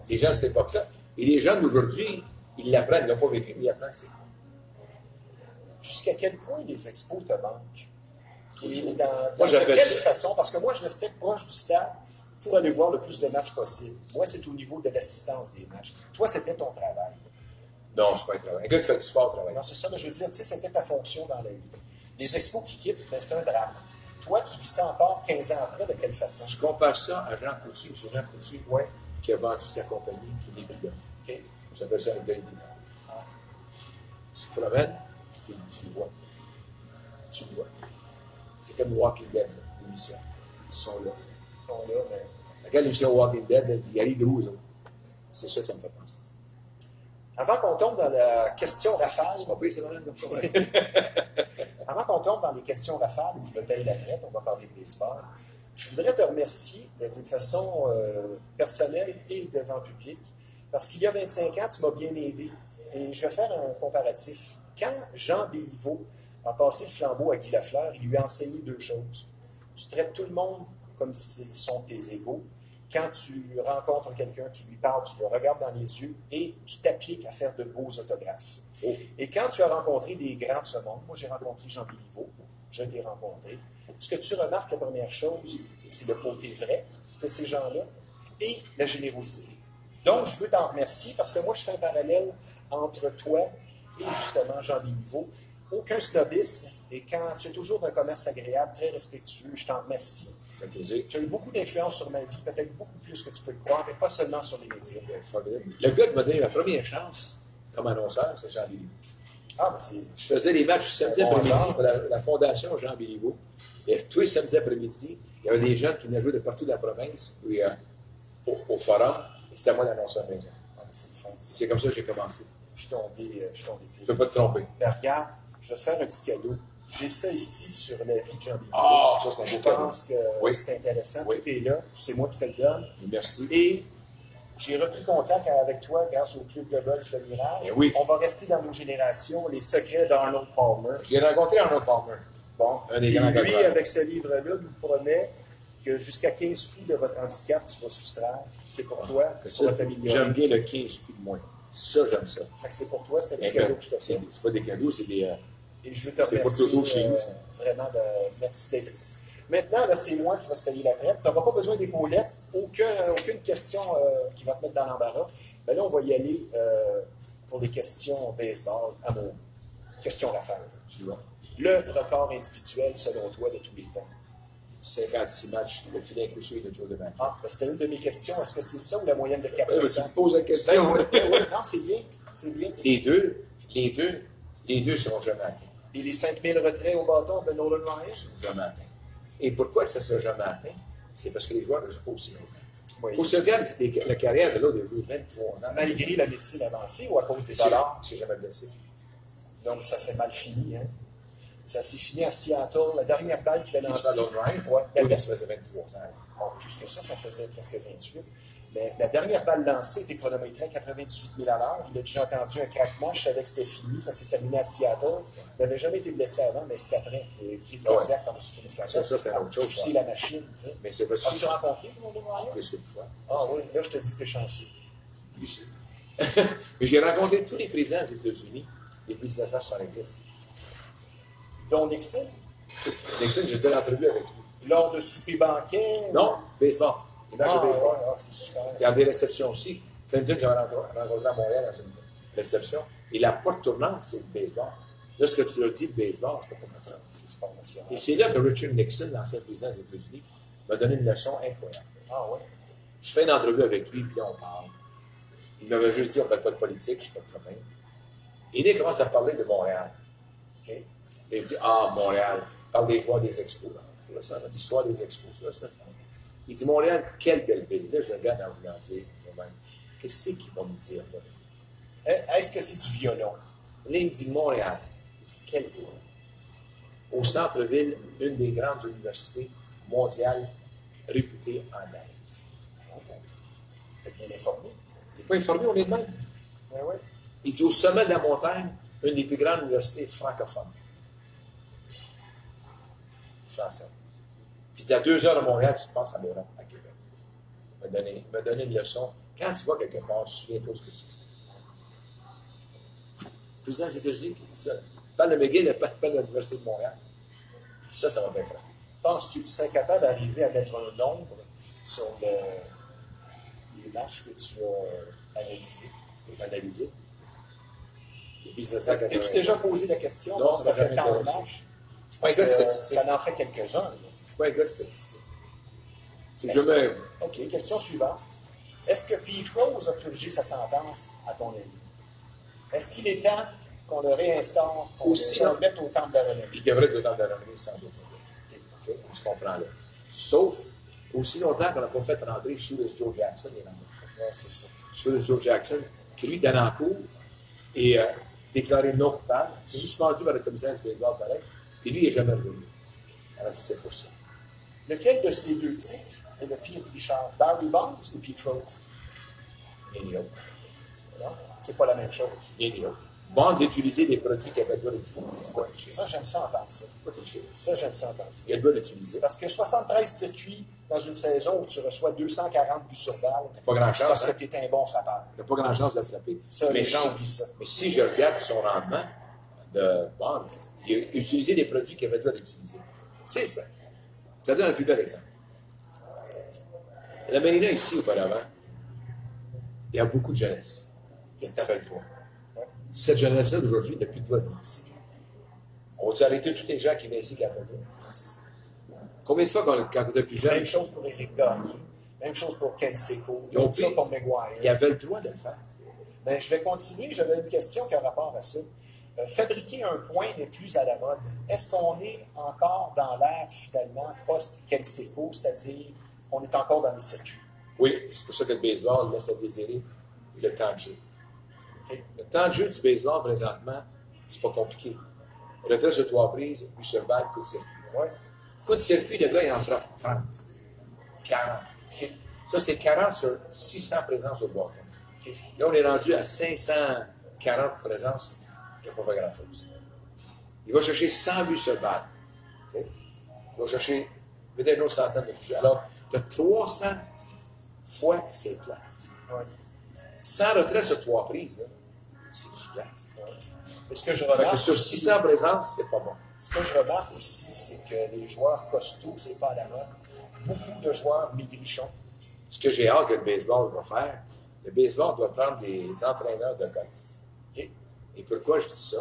Les gens de cette époque-là. Et les jeunes d'aujourd'hui, ils l'apprennent, ils l'ont pas vécu, mais ils apprennent c'est quoi. Jusqu'à quel point les expos te manquent? Et dans Moi, de j'appelle quelle ça- façon? Parce que moi, je restais proche du stade pour aller voir le plus de matchs possible. Moi, c'est au niveau de l'assistance des matchs. Toi, c'était ton travail. Non, c'est pas un travail. Un gars qui fait du sport travaille. Non, c'est ça, mais je veux dire, tu sais, c'était ta fonction dans la vie. Les expos qui quittent, ben, c'est un drame. Toi, tu vis ça encore 15 ans après, de quelle façon? Je compare ça à Jean Coutu, M. Jean Coutu, Ouais. qui a vendu sa compagnie pour des millions. OK. On s'appelle ça un deuil des Tu te promènes, tu le vois. Tu le vois. C'est comme Walking Dead, l'émission. Ils sont là. Ils sont là, mais... Regarde l'émission Walking Dead, là, il y a les deux, eux. C'est ça que ça me fait penser. Avant qu'on tombe dans la question rafale, C'est pas pire, c'est même comme ça. avant qu'on tombe dans les questions rafales, où je me paye la traite, on va parler de baseball, je voudrais te remercier d'une façon personnelle et devant le public, parce qu'il y a 25 ans, tu m'as bien aidé. Et je vais faire un comparatif. Quand Jean Béliveau a passé le flambeau à Guy Lafleur, il lui a enseigné deux choses. Tu traites tout le monde comme s'ils sont tes égaux. Quand tu rencontres quelqu'un, tu lui parles, tu le regardes dans les yeux et tu t'appliques à faire de beaux autographes. Oh. Et quand tu as rencontré des grands de ce monde, moi j'ai rencontré Jean Béliveau, je l'ai rencontré, ce que tu remarques, la première chose, c'est le côté vrai de ces gens-là et la générosité. Donc, je veux t'en remercier parce que moi, je fais un parallèle entre toi et justement Jean Béliveau. Aucun snobisme et quand tu es toujours d'un commerce agréable, très respectueux, je t'en remercie. Ça fait plaisir. Tu as eu beaucoup d'influence sur ma vie, peut-être beaucoup plus que tu peux le croire, mais pas seulement sur les médias. Formidable. Le gars qui m'a donné ma première chance comme annonceur, c'est Jean Béliveau. Ah, mais c'est. Je faisais les matchs samedi Bon après-midi hasard. pour la Fondation Jean Béliveau. Et tous les samedis après-midi, il y avait des jeunes qui venaient jouer de partout de la province puis, au forum. Et c'était à moi d'annoncer la maison. Ah, mais c'est le fun. C'est comme ça que j'ai commencé. Je suis tombé. Je ne peux pas te tromper. Ben, regarde, je vais te faire un petit cadeau. J'ai ça ici sur la vie de Jean Béliveau. Ah, ça, c'est un Je beau cadeau. pense que Oui. c'est intéressant. Oui. Tout est là. C'est moi qui te le donne. Merci. Et j'ai repris contact avec toi grâce au club de golf Le Mirage. Eh oui. On va rester dans nos générations, les secrets d'Arnold Palmer. J'ai rencontré Arnold Palmer. Bon, Un des puis grands lui, golfeurs. avec ce livre-là, nous promet que jusqu'à 15 coups de votre handicap, tu vas soustraire. C'est pour toi, tu Ça, vas t'améliorer. j'aime bien le 15 coups de moins. Ça, j'aime ça. Fait que c'est pour toi, c'est un petit Eh ben, cadeau que je te fais. c'est pas des cadeaux, c'est des. Et je veux te c'est pas remercier toujours chez nous, ça. vraiment merci d'être ici. Maintenant, là, c'est moi qui va se payer la traite. Tu n'auras pas besoin d'épaulettes, aucune question qui va te mettre dans l'embarras. Mais là, on va y aller pour les questions baseball à mon question rafale. Tu vois. Le record individuel, selon toi, de tous les temps. 56 matchs, le filet coup sûr de Joe DiMaggio. Ah, ben, c'était une de mes questions. Est-ce que c'est ça ou la moyenne de Tu 400? me poses la question. Ben, oui, non, c'est bien. C'est bien. Les deux seront jamais atteints. Et les 5000 retraits au bâton de Nolan Ryan? Seront jamais atteints. Et pourquoi ça ne sera jamais atteint? C'est parce que les joueurs ne jouent pas aussi longtemps. Oui. Il faut se regarder la carrière de l'autre, il a joué 23 ans. Malgré la médecine avancée ou à cause des Il dollars? s'est jamais blessé. Donc, ça s'est mal fini. Hein? Ça s'est fini à Seattle. La dernière balle qu'il a Il lancée. Nolan Ryan, Ouais, la- oui, ça faisait 23 ans. Bon, plus que ça faisait presque 28. Mais la dernière balle lancée était chronométrée à 98 000 à l'heure. Il a déjà entendu un craquement. Je savais que c'était fini. Ça s'est terminé à Seattle. Il n'avait jamais été blessé avant, mais c'est après. Il a eu crise cardiaque pendant une crise cardiaque. Ça, c'est une autre chose, Pousser ça. la machine, tu sais. Mais c'est pas As-tu sûr. rencontré Nolan Ryan? Plus qu'une fois. Ah oui, là, je te dis que tu es chanceux. Lui aussi. Mais j'ai rencontré tous les présidents des États-Unis depuis 1970. Dont Nixon, Nixon, j'ai deux entrevues avec lui. lors de souper banquet. Non, baseball. Il marche Ah, au baseball. ouais, c'est super. Il y a des réceptions aussi. Clinton, j'avais rencontré à Montréal dans une réception. Et la porte tournante, c'est le baseball. Là, ce que tu leur dis de baseball, c'est pas comme ça. C'est du sport national. Et c'est là que Richard Nixon, l'ancien président des États-Unis, m'a donné une leçon incroyable. Ah ouais. Je fais une entrevue avec lui, puis là, on parle. Il m'avait juste dit, on ne parle pas de politique, je suis pas de problème. Et là, il commence à parler de Montréal. OK. Et il me dit, ah, Montréal, parle des joueurs des expos. Là, ça, l'histoire des expos, là, c'est fun. Il dit, Montréal, quelle belle ville. Là, je regarde dans le glacier, moi-même. Qu'est-ce qu'ils vont me dire, là? Est-ce que c'est du violon? Là, il me dit, Montréal. Il dit, quelle ville? Au centre-ville, une des grandes universités mondiales réputées en neige. T'es bien informé? Il n'est pas informé, on est de même. Oui, oui. Il dit, au sommet de la montagne, une des plus grandes universités francophones. Français. Puis il dit, à 2 heures de Montréal, tu te passes à l'Europe, à Québec. Il m'a donné une leçon. Quand tu vas quelque part, souviens-toi ce que tu fais. Le président des États-Unis qui dit ça. Parle de McGill, il parle de l'Université de Montréal. Ça va bien faire. Penses-tu que tu serais capable d'arriver à mettre un nombre sur les matchs que tu as analysés? Analysé. Depuis T'es-tu 1980. déjà posé la question? Non, ça ça fait m'a tant de jamais matchs. Je suis pas un Parce gars de que statistique. ça en fait quelques-uns. là. Je suis pas un gars de statistique. Si je me. OK, question suivante. Est-ce que Pete Rose a purgé sa sentence, à ton avis? Est-ce qu'il est temps qu'on le réinstaure, qu'on Aussi, le non. remette au temple de la renommée? Il devrait être autant de la renommée sans doute. OK? On se comprend là. Sauf, aussi longtemps qu'on n'a pas fait rentrer Shoeless Joe Jackson, il est rentré. Ouais, c'est ça. Shoeless Joe Jackson, qui lui était en cours et déclaré non coupable, suspendu par le commissaire du baseball pareil, puis lui, il n'est jamais revenu. Alors, c'est pour ça. Lequel de ces deux types est le pire tricheur? Barry Bonds ou Pete Rose? Idiot. Non? C'est pas la même chose. Idiot. Bonds utilisait des produits qui avaient le droit d'utiliser. C'est pas triché. Ça, j'aime ça entendre ça. C'est pas triché. Ça, j'aime ça entendre ça. Il a le droit d'utiliser. Parce que 73 circuits dans une saison où tu reçois 240 buts sur balle, Pas grand-chose, c'est parce hein? que tu es un bon frappeur. Il n'a pas grand chance de frapper. Ça, les gens oublient ça. Mais si je regarde son rendement de Bond, il a utilisé des produits qu'il avait le droit d'utiliser. C'est ça. Ça donne un plus bel exemple. La Marina ici, auparavant, il y a beaucoup de jeunesse. Il y a 23. Cette jeunesse-là, d'aujourd'hui, n'a plus de droit de venir ici. On va arrêter tous les gens qui viennent ici qui n'ont C'est ça. Combien de fois, quand on était plus jeune, Même chose pour Éric Gagné. Même chose pour Ken Seko. Ils ont Même ça pris- pour il Maguire. avait le droit de le faire? Ben, je vais continuer. J'avais une question qui a rapport à ça. Fabriquer un point n'est plus à la mode. Est-ce qu'on est encore dans l'ère, finalement, post-Canseco, c'est-à-dire on est encore dans les circuits? Oui, c'est pour ça que le baseball laisse à désirer le temps de jeu. Okay. Le temps de jeu du baseball, présentement, c'est pas compliqué. Retrait sur 3 prises, but sur balle, coup de circuit. Ouais. Coup de circuit, le gars, il en frappe 30, 40. Okay. Ça, c'est 40 sur 600 présences au bâton. Okay. Là, on est rendu à 540 présences, il n'a pas fait grand-chose. Il va chercher 100 buts sur balle. Okay? Il va chercher peut-être une autre centaine de buts. Alors, tu as 300 fois que c'est plat. Ouais. Sans retrait sur 3 prises, là, c'est du plat. Ouais. Et ce que je Fait remarque, que sur 600 présences, c'est pas bon. ce que je remarque aussi, c'est que les joueurs costauds, c'est pas à la mode. Beaucoup de joueurs maigrichons. Ce que j'ai hâte que le baseball va faire, le baseball doit prendre des entraîneurs de golf. Okay. Et pourquoi je dis ça?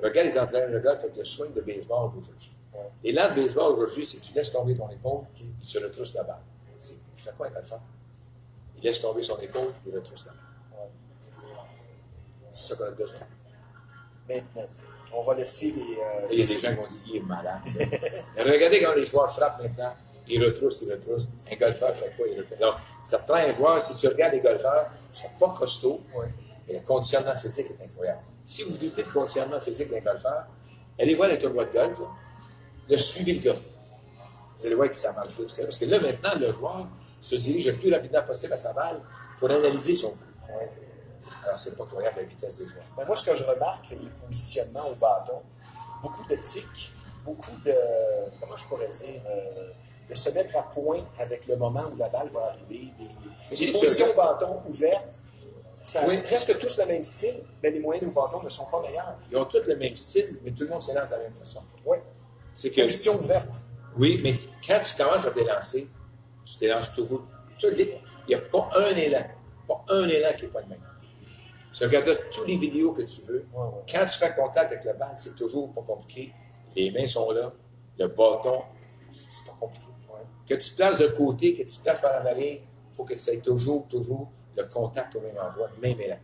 Regarde les entraîneurs de golf avec le swing de baseball d'aujourd'hui. Ouais. L'élan de baseball aujourd'hui, c'est que tu laisses tomber ton épaule et tu retrousses la balle. Tu fais quoi avec le faire? Il laisse tomber son épaule, il retrousse la balle. Ouais. C'est ça qu'on a besoin. Maintenant, on va laisser les... Il y a des gens qui vont dire, il est malade. Mais regardez quand les joueurs frappent maintenant, ils retroussent. Un golfeur fait quoi? Il retrousse. Donc, ça te prend un joueur, si tu regardes les golfeurs, ils ne sont pas costauds, Ouais. mais le conditionnement physique est incroyable. Si vous doutez du conditionnement physique d'un golfeur, allez voir les tournois de golf, là, suivez le gars. Vous allez voir que ça marche. Parce que là, maintenant, le joueur se dirige le plus rapidement possible à sa balle pour analyser son coup. Ouais. Alors, c'est pas incroyable la vitesse des joueurs. Ben, moi, ce que je remarque, les positionnements au bâton, beaucoup de tics, beaucoup de, comment je pourrais dire, de se mettre à point avec le moment où la balle va arriver, Mais des si tu positions au regardes- bâton ouvertes, ça a Oui. presque tous le même style, mais les moyens au bâton ne sont pas meilleurs. Ils ont tous le même style, mais tout le monde s'élance de la même façon. Oui. C'est que, Position ouverte. oui, mais quand tu commences à t'élancer, tu t'élances toujours. Il n'y a pas un élan. Pas un élan qui n'est pas le même. Tu regardes toutes les vidéos que tu veux. Ouais, ouais. Quand tu fais contact avec la balle, c'est toujours pas compliqué. Les mains sont là. Le bâton, c'est pas compliqué. Ouais. Que tu te places de côté, que tu te places par en arrière, il faut que tu aies toujours le contact au même endroit, le même élan.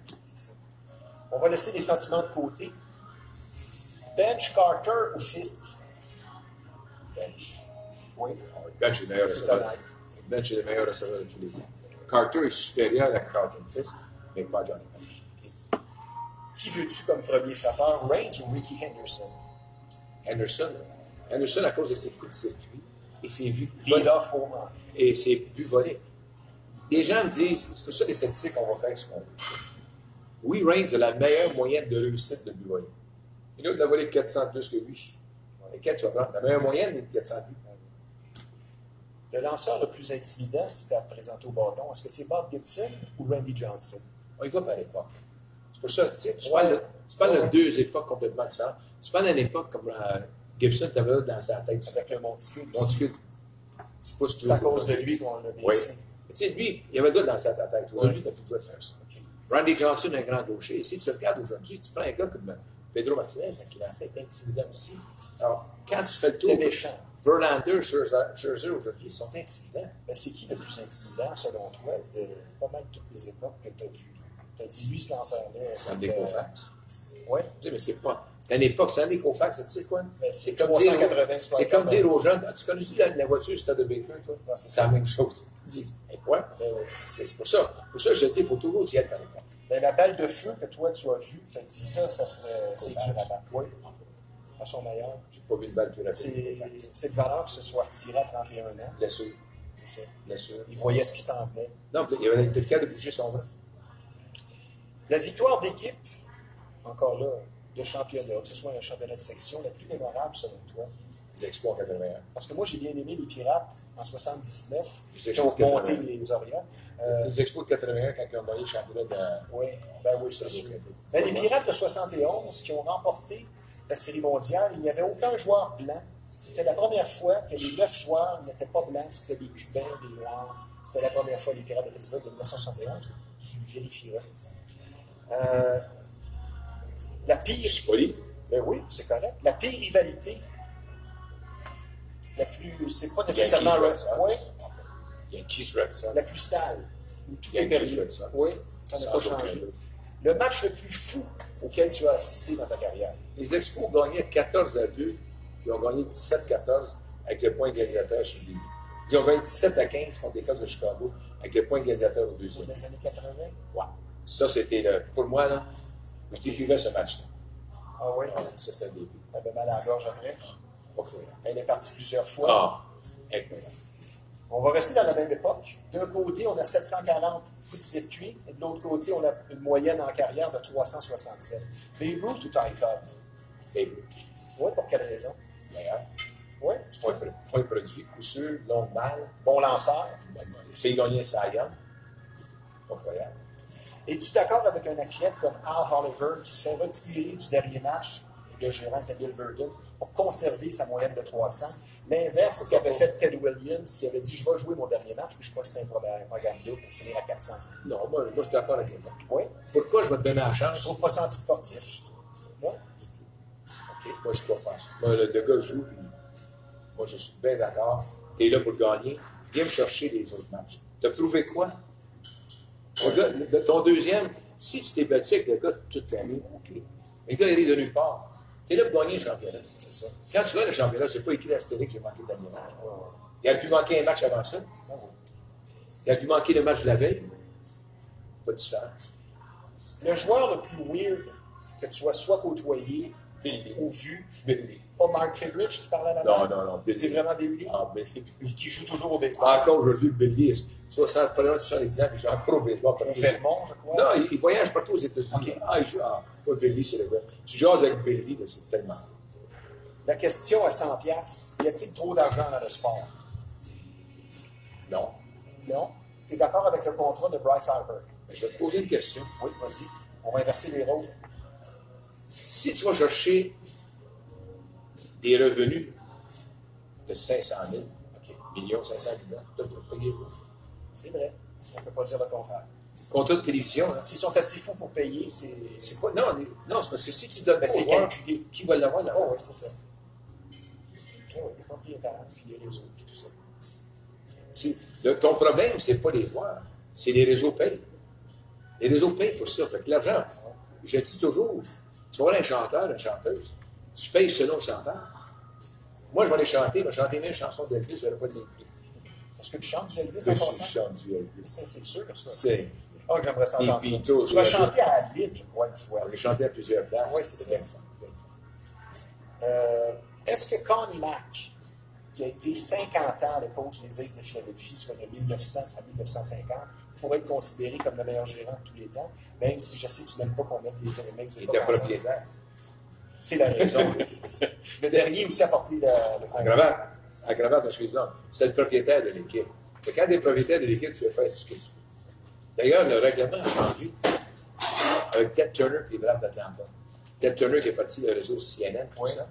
On va laisser les sentiments de côté. Bench, Carter ou Fisk? Bench. Oui. Bench est le meilleur C'est receveur. honnête. Bench est le meilleur receveur de tous les temps. Carter est supérieur à Carlton Fisk, mais pas Johnny Bench. Qui veux-tu comme premier frappeur, Reigns ou Ricky Henderson? Henderson, à cause de ses coups de circuit et ses vues Lead-off au moment. et ses buts volés. Les gens me disent, c'est pour ça que les statistiques, on va faire ce qu'on veut. Oui, Reigns a la meilleure moyenne de réussite de buts volés. Et l'autre, il a volé 400 plus que lui. Et quand tu vas prendre la meilleure moyenne, c'est 400 buts. Le lanceur le plus intimidant, si tu as présenté au bâton, est-ce que c'est Bob Gibson ou Randy Johnson? On y va par époque. C'est pour ça, tu sais, tu Ouais. parles de Ouais. deux époques complètement différentes. Tu parles d'une époque comme Gibson, tu avais dans sa tête. Avec le monticule. Monticule, tu pousses C'est à cause de lui qu'on a Oui. baissé. Mais tu sais, lui, il y avait le gars dans sa tête. Aujourd'hui, Ouais. tu n'as plus le droit de faire ça. Randy Johnson, un grand gaucher. Et si tu regardes aujourd'hui, tu prends un gars comme Pedro Martinez, qui lançait est intimidant aussi. Alors, quand tu fais le tour, C'était méchant. Verlander, Scherzer aujourd'hui, ils sont intimidants. Mais c'est qui le plus intimidant, selon toi, de pas mal toutes les époques que tu as vues? Tu as dit, lui, ce lanceur-là. C'est un décofax. Oui. Tu sais, mais c'est pas. C'est une époque, c'est un décofax, tu sais quoi? Mais c'est comme 380, c'est comme dire aux jeunes, tu connais-tu la voiture Stade de Baker, toi? Ouais, c'est C'est la même chose. Ils disent, et quoi? Ben oui. C'est pour ça. Pour ça, je te dis, il faut toujours y être par exemple. Mais la balle de feu que toi, tu as vue, tu as dit ça serait, c'est dur à battre. Oui. À son meilleur. J'ai pas vu une balle plus rapide. C'est de valeur que ce soit retiré à 31 ans. Blessure. C'est ça. Blessure. Il voyait ce qui s'en venait. Non, il y avait le cas de bouger son vent. La victoire d'équipe, encore là, de championnat, que ce soit un championnat de section, la plus mémorable selon toi? Les Expos en 81. Parce que moi, j'ai bien aimé les Pirates en 79, Les qui Expos ont monté 81. les Orients. Les Expos de 81, quand ils ont gagné le championnat de. Oui, ben oui, c'est sûr. Mais les Pirates de 71 qui ont remporté la Série mondiale, il n'y avait aucun joueur blanc. C'était la première fois que les 9 joueurs n'étaient pas blancs, c'était des Cubains, des Noirs. C'était la première fois les Pirates de Pittsburgh de 1971. Tu vérifieras. La pire. C'est poli. Ben oui, c'est correct. La pire rivalité, la plus. C'est pas nécessairement. Yankees, Red Sox. Oui, Yankees Red Sox. la plus sale. Où tout est Yankees perdu. Red Sox. Oui, ça n'a Sans pas aucun changé. doute. Le match le plus fou auxquels tu as assisté dans ta carrière? Les Expos gagnaient 14-2, ils ont gagné 17-14 avec le point égalisateur sur le début. Ils ont gagné 17-15 contre les Cubs de Chicago avec le point égalisateur au deuxième. Dans les années 80? Ouais. Ça, c'était le. Pour moi, là, je décrivais ce match-là. Ah oui? Ça, c'était le début. T'avais mal à la gorge après? Pas fou, hein. Elle est partie plusieurs fois. Ah, incroyable. On va rester dans la même époque. D'un côté, on a 740 coups de circuit, et de l'autre côté, on a une moyenne en carrière de 367. Babe Ruth ou Ty Cobb? Babe Ruth. Oui, pour quelle raison? D'ailleurs, Oui, point produit, coup sûr, longue balle. bon lanceur. Il fait gagner Cy Young. Incroyable. Es-tu d'accord avec un athlète comme Al Oliver qui se fait retirer du dernier match, le gérant était Bill Burton, pour conserver sa moyenne de 300? L'inverse qu'avait fait Ted Williams, qui avait dit « Je vais jouer mon dernier match, puis je crois que c'était un programme pour finir à 400. » Non, moi je suis d'accord avec les gars. Oui? Pourquoi je vais te donner la Tu ne chance? trouves pas ça antisportif? Non? OK, moi je crois pas ça. Moi, le gars joue, puis moi je suis bien d'accord. Tu es là pour le gagner. Viens me chercher les autres matchs. Tu as trouvé quoi? Ton deuxième, si tu t'es battu avec le gars toute l'année, OK. Mais le gars, il est de nulle part. Tu es là pour gagner le championnat. C'est ça. Quand tu gagnes le championnat, c'est pas écrit à Stélé que j'ai manqué le dernier match. Il a pu manquer un match avant ça. Il a pu manquer le match de la veille. Pas de différence. Le joueur le plus weird que tu as soit côtoyé Billy. ou vu, Billy. pas Mark Fidrich qui parlait là-bas? Non, Billy. C'est vraiment Billy? Ah, Billy. Qui joue toujours au baseball. Encore aujourd'hui, Billy, 70 ans, puis il joue encore au baseball. Au Vermont, je crois. Non, il voyage partout aux États-Unis. OK. Ah, il joue. Ah, pas Billy, c'est le gars. Tu jases avec Billy, là, c'est tellement. La question à 100 $, y a-t-il trop d'argent dans le sport? Non. Non? Tu es d'accord avec le contrat de Bryce Harper? Mais je vais te poser une question. Oui, vas-y. On va inverser les rôles. Si tu vas chercher des revenus de 500 000, millions, 500 millions, tu dois payer. C'est vrai. On ne peut pas dire le contraire. Contrat de télévision, hein. S'ils sont assez fous pour payer, c'est. C'est pas. Non, non, c'est parce que si tu donnes Ben, pas c'est au joueur, calculé. qui va l'avoir là? Oh, oui, c'est ça. Oh, oui, les propriétaires, puis les réseaux, puis tout ça. Ton problème, c'est pas les joueurs, c'est les réseaux payent. Les réseaux payent pour ça. Fait que l'argent, je dis toujours, tu vas voir un chanteur, une chanteuse, tu payes selon le chanteur. Moi, je vais aller chanter, je vais chanter même une chanson d'Elvis, je n'aurai pas de prix. Est-ce que tu chantes du Elvis en Je passant? chante du Elvis. C'est sûr que ça. C'est. Ah, j'aimerais ça Les entendre ça. Beatles, Tu vas les chanter à Adlib, je crois, une fois. J'ai chanté à plusieurs places. Oui, c'est ça. bien le fun. Est-ce que Connie Mack, qui a été 50 ans le coach des Aces de Philadelphie, soit de 1900 à 1950, pourrait être considéré comme le meilleur gérant de tous les temps, même si je sais que tu n'aimes pas qu'on mette les mecs Il était propriétaire. C'est la raison. Le dernier aussi a porté le À Cravate, je suis là. C'est le propriétaire de l'équipe. Fait que quand tu es propriétaire de l'équipe, tu veux faire ce que tu veux. D'ailleurs, le règlement a changé avec Ted Turner qui est brave d'Atlanta. Ted Turner qui est parti du réseau CNN, tout ça.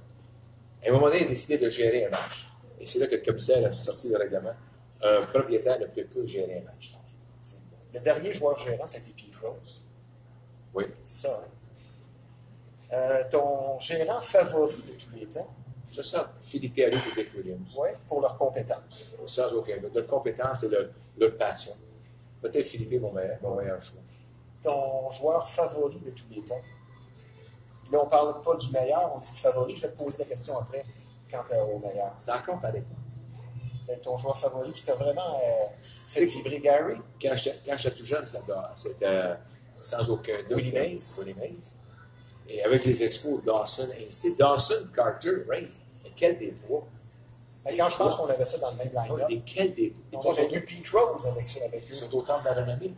À un moment donné, il a décidé de gérer un match. Et c'est là que le commissaire a sorti le règlement. Un propriétaire ne peut plus gérer un match. Le dernier joueur gérant, c'était Pete Rose. Oui. C'est ça, hein? Ton gérant favori de tous les temps? C'est ça, Philippe Pierre et Dick Williams. Oui, pour leurs compétences. Sans aucun doute. Leur compétence et leur passion. Peut-être Philippe est mon meilleur choix. Ton joueur favori de tous les temps? Là, on ne parle pas du meilleur, on dit favori. Je vais te poser la question après, quand tu es au meilleur. C'est encore pareil. Ton joueur favori qui t'a vraiment fait vibrer, Gary? Quand j'étais tout jeune, c'était sans aucun doute. Willie Mays. Willie Mays. Et avec les expos, Dawson, et c'est Dawson, Carter, Ray. Et quel des trois? Mais quand je pense qu'on avait ça dans le même line-up, Et quel des on trois? avait eu Pete Rose avec ça, avec Ils eux. sont autant de la renommée.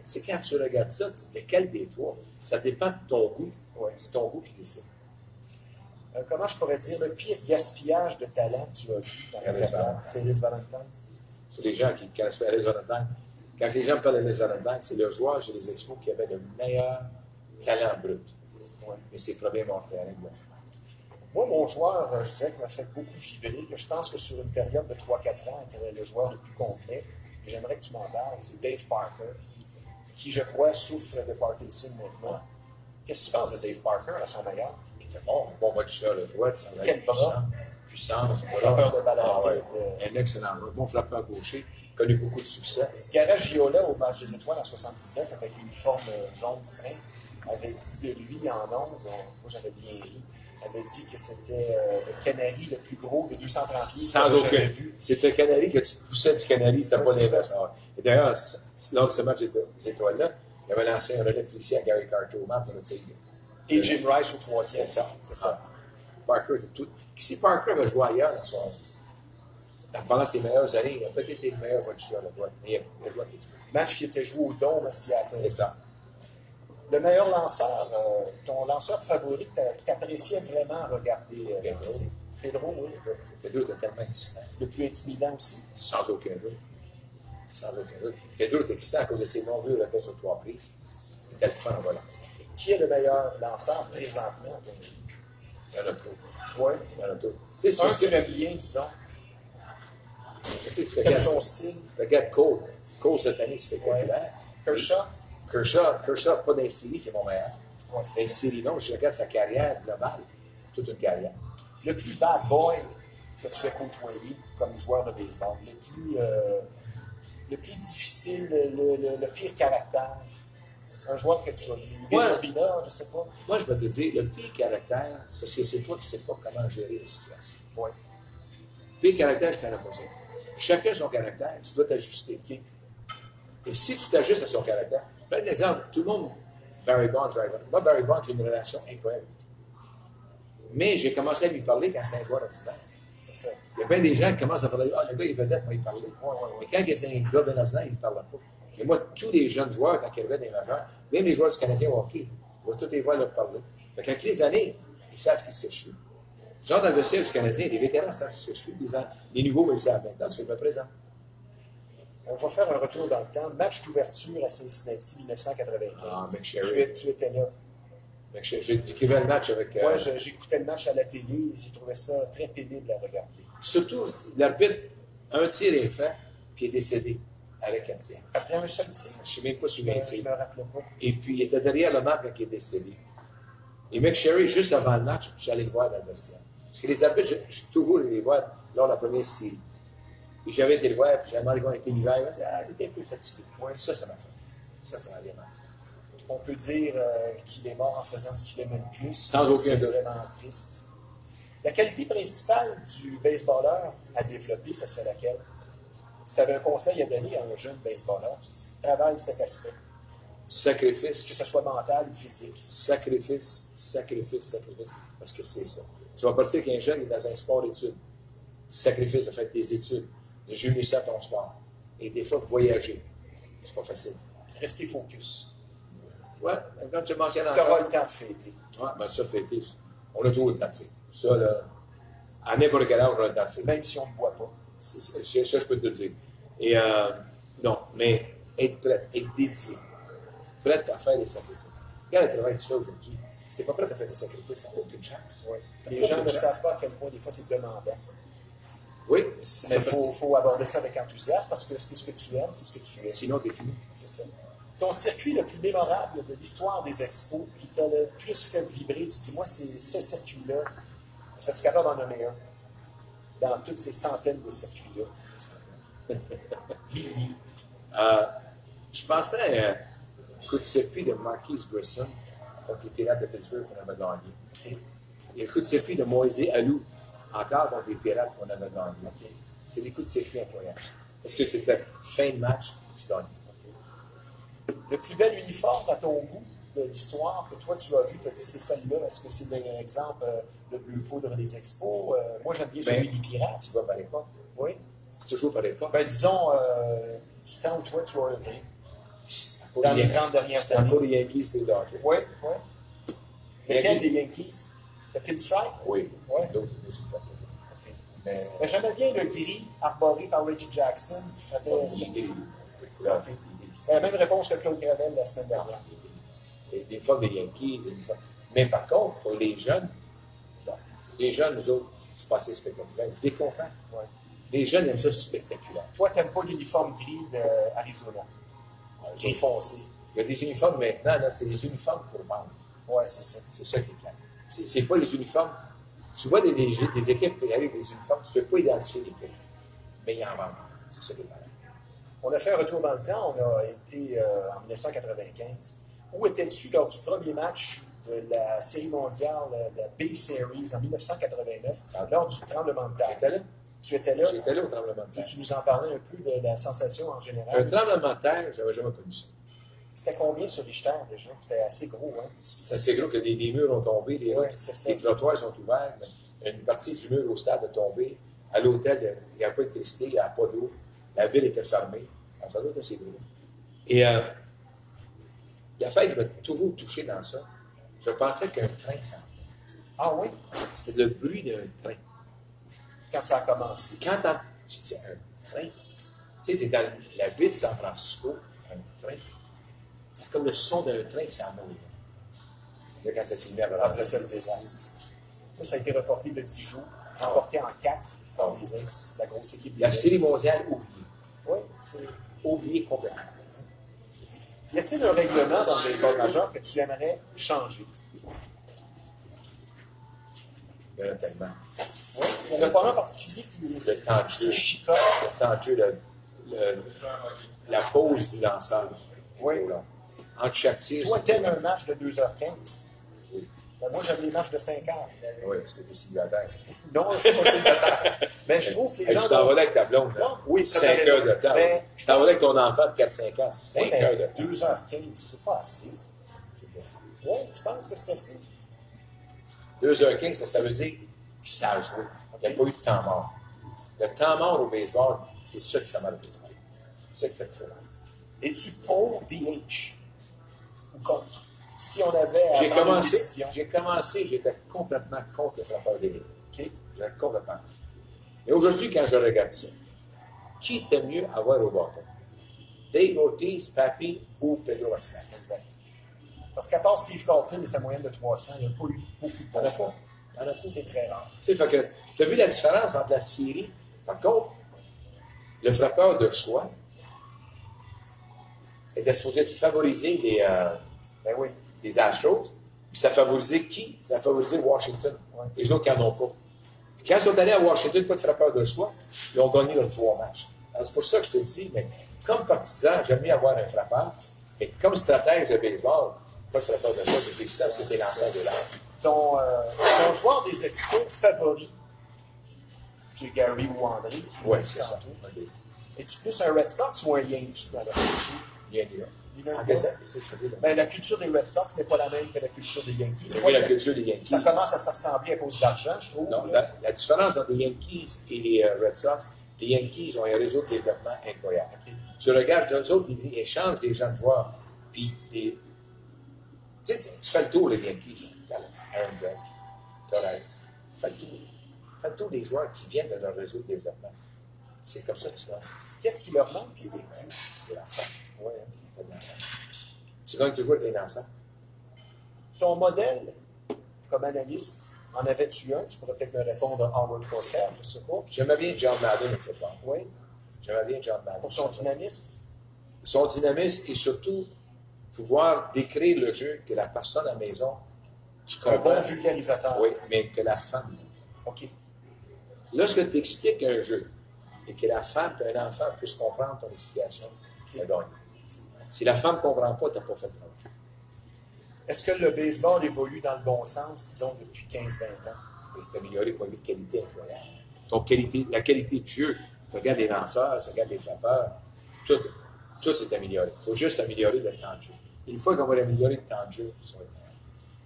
C'est quand tu regardes ça, tu dis lequel des trois? Ça dépend de ton goût. Ouais. C'est ton goût qui décide. Comment je pourrais dire, le pire gaspillage de talent que tu as vu dans ta Ellis carrière, Valentine. c'est Ellis Valentine. Pour les gens qui connaissent pas Ellis Valentine, quand les gens parlent d'Ellis Valentine, c'est le joueur chez les expos qui avait le meilleur talent brut. Ouais. Mais ses problèmes hors terrain, bon. Moi, mon joueur, je dirais, qui m'a fait beaucoup vibrer, que je pense que sur une période de 3-4 ans, était le joueur le plus complet. Et j'aimerais que tu m'en parles, c'est Dave Parker, qui, je crois, souffre de Parkinson maintenant. Qu'est-ce que tu penses de Dave Parker à son meilleur? Il était bon matcheur de droite, sans Quel bras? puissance, Frappeur de balle arrêtée. Un excellent joueur, bon frappeur gaucher, connu beaucoup de succès. Garage Giola au match des étoiles en 79 avec l'uniforme jaune crin. avait dit de lui en ondes, moi j'avais bien ri, avait dit que c'était le canari le plus gros de 230 livres Sans que j'avais aucun. vu. C'était un canari que tu poussais du canari, c'était Ouais, pas c'est des ça. vaches. Et d'ailleurs, lors de ce match des étoiles-là, il avait lancé un relais policier à Gary Carter au match pour le tigre. Et Jim Rice au troisième. C'est ça. C'est ça. Parker était tout. Si Parker avait joué ailleurs pendant ses meilleures années, il a peut-être été le meilleur watcher à la droite, mais il a joué à Pittsburgh. Match qui était joué au Dôme à Seattle. C'est ça. Le meilleur lanceur, ton lanceur favori que tu appréciais vraiment regarder, Pedro. c'est Pedro, oui. Pedro était tellement excitant. Le plus intimidant aussi. Sans aucun doute. Sans aucun doute. Pedro était excitant à cause de ses nombreux retraits sur 3 prises. Il était le fun en volant. Qui est le meilleur lanceur présentement, à ton avis? Il y en a trop. Oui. Il y en a trop. Tu sais, Un c'est que tu aimes bien, disons. T'aimes son style. Regarde Cole. Cole, cette année, c'est spectaculaire. Kershaw. Kershaw, pas dans les séries, c'est mon meilleur. Ouais, Dans c'est les ça. séries, non. Je regarde sa carrière globale. Toute une carrière. Le plus bad boy que tu as côtoyé comme joueur de baseball. Le plus difficile, le pire caractère. Un joueur que tu as vu. Ouais. Urbina, je sais pas. Moi, je vais te dire, le pire caractère, c'est parce que c'est toi qui ne sais pas comment gérer la situation. Oui. Le pire caractère, je t'en ai posé. Chacun son caractère, tu dois t'ajuster. OK. Et si tu t'ajustes à son caractère, par exemple, tout le monde, Barry Bonds. Moi, Barry Bonds, j'ai une relation incroyable. Mais j'ai commencé à lui parler quand c'était un joueur ordinaire. C'est ça. Il y a bien des gens qui commencent à parler, ah, le gars, il est vedette, moi, il parlait. Ouais. Mais quand c'est un gars bien ordinaire, il ne parle pas. Et moi, tous les jeunes joueurs, quand ils arrivaient dans les majeurs, même les joueurs du Canadien au hockey, je vais tous les voir leur parler. Fait qu'avec les années, ils savent qui ce que je suis. Genre dans le vestiaire du Canadien, les vétérans savent ce que je suis. Les nouveaux, ils savent maintenant, parce que je me présente. On va faire un retour dans le temps. Match d'ouverture à Cincinnati, 1995. Ah, McSherry. Tu étais là. Fait que j'ai découvert le match avec. Moi, j'écoutais le match à la télé. J'ai trouvé ça très pénible à regarder. Surtout, l'arbitre, un tir est fait, puis il est décédé à la quartière. Après un seul tir, Je ne sais même pas si je je me, me je me rappelais pas. Et puis, il était derrière le match quand il est décédé. Et McSherry, juste avant le match, j'allais le voir dans le vestiaire. Parce que les arbitres, j'ai toujours allé les voir lors de la première série. Et j'avais été le voir, puis j'avais demandé comment était l'hiver. Il m'a dit, il était un peu fatigué. Ouais, ça m'a fait. Ça m'a bien mal. On peut dire qu'il est mort en faisant ce qu'il aimait le plus. Sans aucun C'est doute. vraiment triste. La qualité principale du baseballeur à développer, ce serait laquelle? Si tu avais un conseil à donner à un jeune baseballeur, tu dis, travaille cet aspect, que Sacrifice, ce soit mental ou physique. sacrifice. Parce que c'est ça. Tu vas partir qu'un jeune est dans un sport d'études. Sacrifice de faire tes études, de jumeler ça à ton sport. Et des fois, voyager. C'est pas facile. Restez focus. Ouais, comme tu mentionnes Tu auras encore. le temps de fêter. Ouais, ben ça, fêter, on a toujours le temps de fêter. Ça, là, à n'importe quel âge, on a le temps de fêter. Même si on ne boit pas. Ça, je peux te le dire. Et non, mais être prêt, être dédié. Prêt à faire des sacrifices. Regarde le travail que tu fais aujourd'hui. Si tu n'es pas prêt à faire des sacrifices, tu n'as aucune chance. Ouais. Les gens ne savent pas à quel point des fois c'est demandant. Oui, ça Mais fait il faut aborder ça avec enthousiasme parce que c'est ce que tu aimes, c'est ce que tu es. Sinon, t'es fini. C'est ça. Ton circuit le plus mémorable de l'histoire des expos qui t'a le plus fait vibrer, tu dis, moi, c'est ce circuit-là. Serais-tu capable d'en nommer un? Dans toutes ces centaines de circuits-là. Milliers. Je pensais à un coup de circuit de Marquise Grissom contre les Pirates de Pittsburgh qu'on avait gagné. Et le coup de circuit de Moïse Alou, encore contre les Pirates qu'on avait gagné. C'est des coups de circuit incroyables. Parce que c'était fin de match, tu gagnes. Le plus bel uniforme à ton goût de l'histoire que toi tu as vu, tu as dit c'est celui-là. Est-ce que c'est par exemple le bleu foudre des expos? Moi j'aime bien celui des Pirates. Tu vas par l'époque. Oui. C'est toujours par l'époque. Ben disons, du temps où toi tu as œuvré. Dans les 30 dernières C'est années. encore les Yankees et les Dodgers. Oui, oui. Lequel Yankees. des Yankees? Le pinstripe? Oui. Ouais. D'autres aussi pas. Mais Mais j'aimais bien le gris arboré par Reggie Jackson qui frappait. l'idée, les couleurs, C'est la même réponse que Claude Gravel la semaine dernière. l'uniforme des Yankees, l'uniforme. Mais par contre, pour les jeunes, non. Les jeunes, nous autres, c'est pas assez spectaculaire. Je les comprends. Ouais. Les jeunes aiment ça spectaculaire. Toi, t'aimes pas l'uniforme gris d'Arizona. Gris foncé. Il y a des uniformes maintenant, là, c'est des uniformes pour vendre. Ouais, c'est ça. C'est ça qui est clair. C'est pas les uniformes. Tu vois des équipes qui arrivent avec des uniformes, tu ne peux pas identifier l'équipe. Mais ils en vendent. C'est ça qui est clair. On a fait un retour dans le temps. On a été en 1995. où étais-tu lors du premier match de la Série mondiale, la B-Series, en 1989, lors du tremblement de terre? J'étais là. Tu étais là? J'étais là au tremblement de terre. Peux-tu nous en parler un peu de la sensation en Un général? tremblement de terre, j'avais jamais connu ça. C'était combien sur Richter déjà? C'était assez gros, hein? C'est assez gros que des murs ont tombé, Ouais, c'est ça. les trottoirs sont ouverts, mais une partie du mur au stade est tombée. À l'hôtel, il n'y a pas d'électricité, il n'y a pas d'eau. La ville était fermée. Alors, ça doit être assez gros. Et il y a une affaire qui m'a toujours touché dans ça. Je pensais qu'un train s'en venait. Ah oui? C'est le bruit d'un train. Quand ça a commencé. Quand tu dis un train, tu sais, tu es dans la ville de San Francisco, un train, c'est comme le son d'un train qui s'en va. Là, quand ça s'est mis à voler. Après ça, le désastre. Ça a été reporté de 10 jours, remporté en 4 par les Aces, la grosse équipe des La Aces. série mondiale oubliée. Oui, c'est... Oubliée complètement. Y a-t-il un règlement dans le baseball majeur que tu aimerais changer? Il y en a tellement. Oui. Il n'y en a pas un en particulier qui Le temps de jeu. chicote. Le temps de jeu, la pause du lanceur. Oui. Entre chaque tir. Toi, t'aimes un match de 2h15. Oui. Ben, moi, j'aime les matchs de 5 heures. Oui, parce que t'es célibataire. Non, je suis pas célibataire. Mais je trouve que les Hey, gens... tu t'en vas là avec ta blonde. Non, oui, ça, 5 t'as raison. heures de temps. Mais Tu je t'en vas pense- là avec ton enfant de 4-5 ans. 5 Oui, mais heures de temps. 2h15, c'est pas assez. Oui, tu penses que c'est assez? 2h15, ça veut dire qu'il s'est joué. Il n'y a pas eu de temps mort. Le temps mort au baseball, c'est ça qui fait mal au baseball. C'est ça qui fait trop mal. Es-tu pour DH? Ou contre? Si on avait à prendre une décision. J'ai commencé, j'étais complètement contre le frappeur des lignes. OK. J'étais complètement. Mais aujourd'hui, quand je regarde ça, qui était mieux à voir au bâton? Dave Ortiz, Papi ou Pedro Martinez? Exact. Parce qu'à part Steve Carlton et sa moyenne de 300, il n'y a pas eu beaucoup de Il y en a bons pas. Il y en a pas. C'est très rare. Tu sais, fait que, tu as vu la différence entre la série? Par contre, le frappeur de choix était supposé favoriser Ben oui. les Astros, puis ça favorisait qui? Ça favorisait Washington. Ouais. Les autres qui n'en ont pas. Puis quand ils sont allés à Washington, pas de frappeur de choix, ils ont gagné leurs 3 matchs. Alors, c'est pour ça que je te dis, mais comme partisan, j'aime mieux avoir un frappeur, mais comme stratège de baseball, pas de frappeur de choix, c'est excitant parce que t'es lanceur de l'art. Ton joueur des Expos favori, c'est Gary ou André, qui Oui, l'a dit c'est ça. tantôt. OK. Es-tu plus un Red Sox ou un Yankee dans la culture? Bien dit là. Dis-le En un fait, peu. c'est ce que je veux dire. Ben, la culture des Red Sox n'est pas la même que la culture des Yankees. C'est pas la culture des Yankees. Ça commence à se ressembler à cause d'argent, je trouve. Non, là. la différence entre les Yankees et les Red Sox, les Yankees ont un réseau de développement incroyable. OK. Tu regardes, eux autres, ils échangent des jeunes joueurs. Puis, tu sais, tu fais le tour, les Yankees. Aaron Judge, Torrey. Fais le tour. Fais le tour des joueurs qui viennent de leur réseau de développement. C'est comme ça que tu vas. Qu'est-ce qui leur manque, les Yankees? Des lanceurs. Ouais. Fais des lanceurs. Tu gagnes toujours avec les lanceurs. Ton modèle, comme analyste, en avais-tu un? Tu pourrais peut-être me répondre Howard Cosell, je ne sais pas. J'aimais bien John Madden au football. Oui, J'aimais bien John Madden. pour son dynamisme. Son dynamisme et surtout pouvoir décrire le jeu que la personne à la maison qui Un comprend. bon vulgarisateur. Oui, mais que la femme. OK. Lorsque tu expliques un jeu et que la femme et un enfant puissent comprendre ton explication, tu as gagné. Si la femme ne comprend pas, tu n'as pas fait de problème. Est-ce que le baseball évolue dans le bon sens, disons, depuis 15-20 ans? Il est amélioré pour une qualité incroyable. Donc, la qualité de jeu, tu regardes les lanceurs, tu regardes les frappeurs, tout s'est amélioré. Il faut juste améliorer le temps de jeu. Une fois qu'on va améliorer le temps de jeu, ça va être meilleur.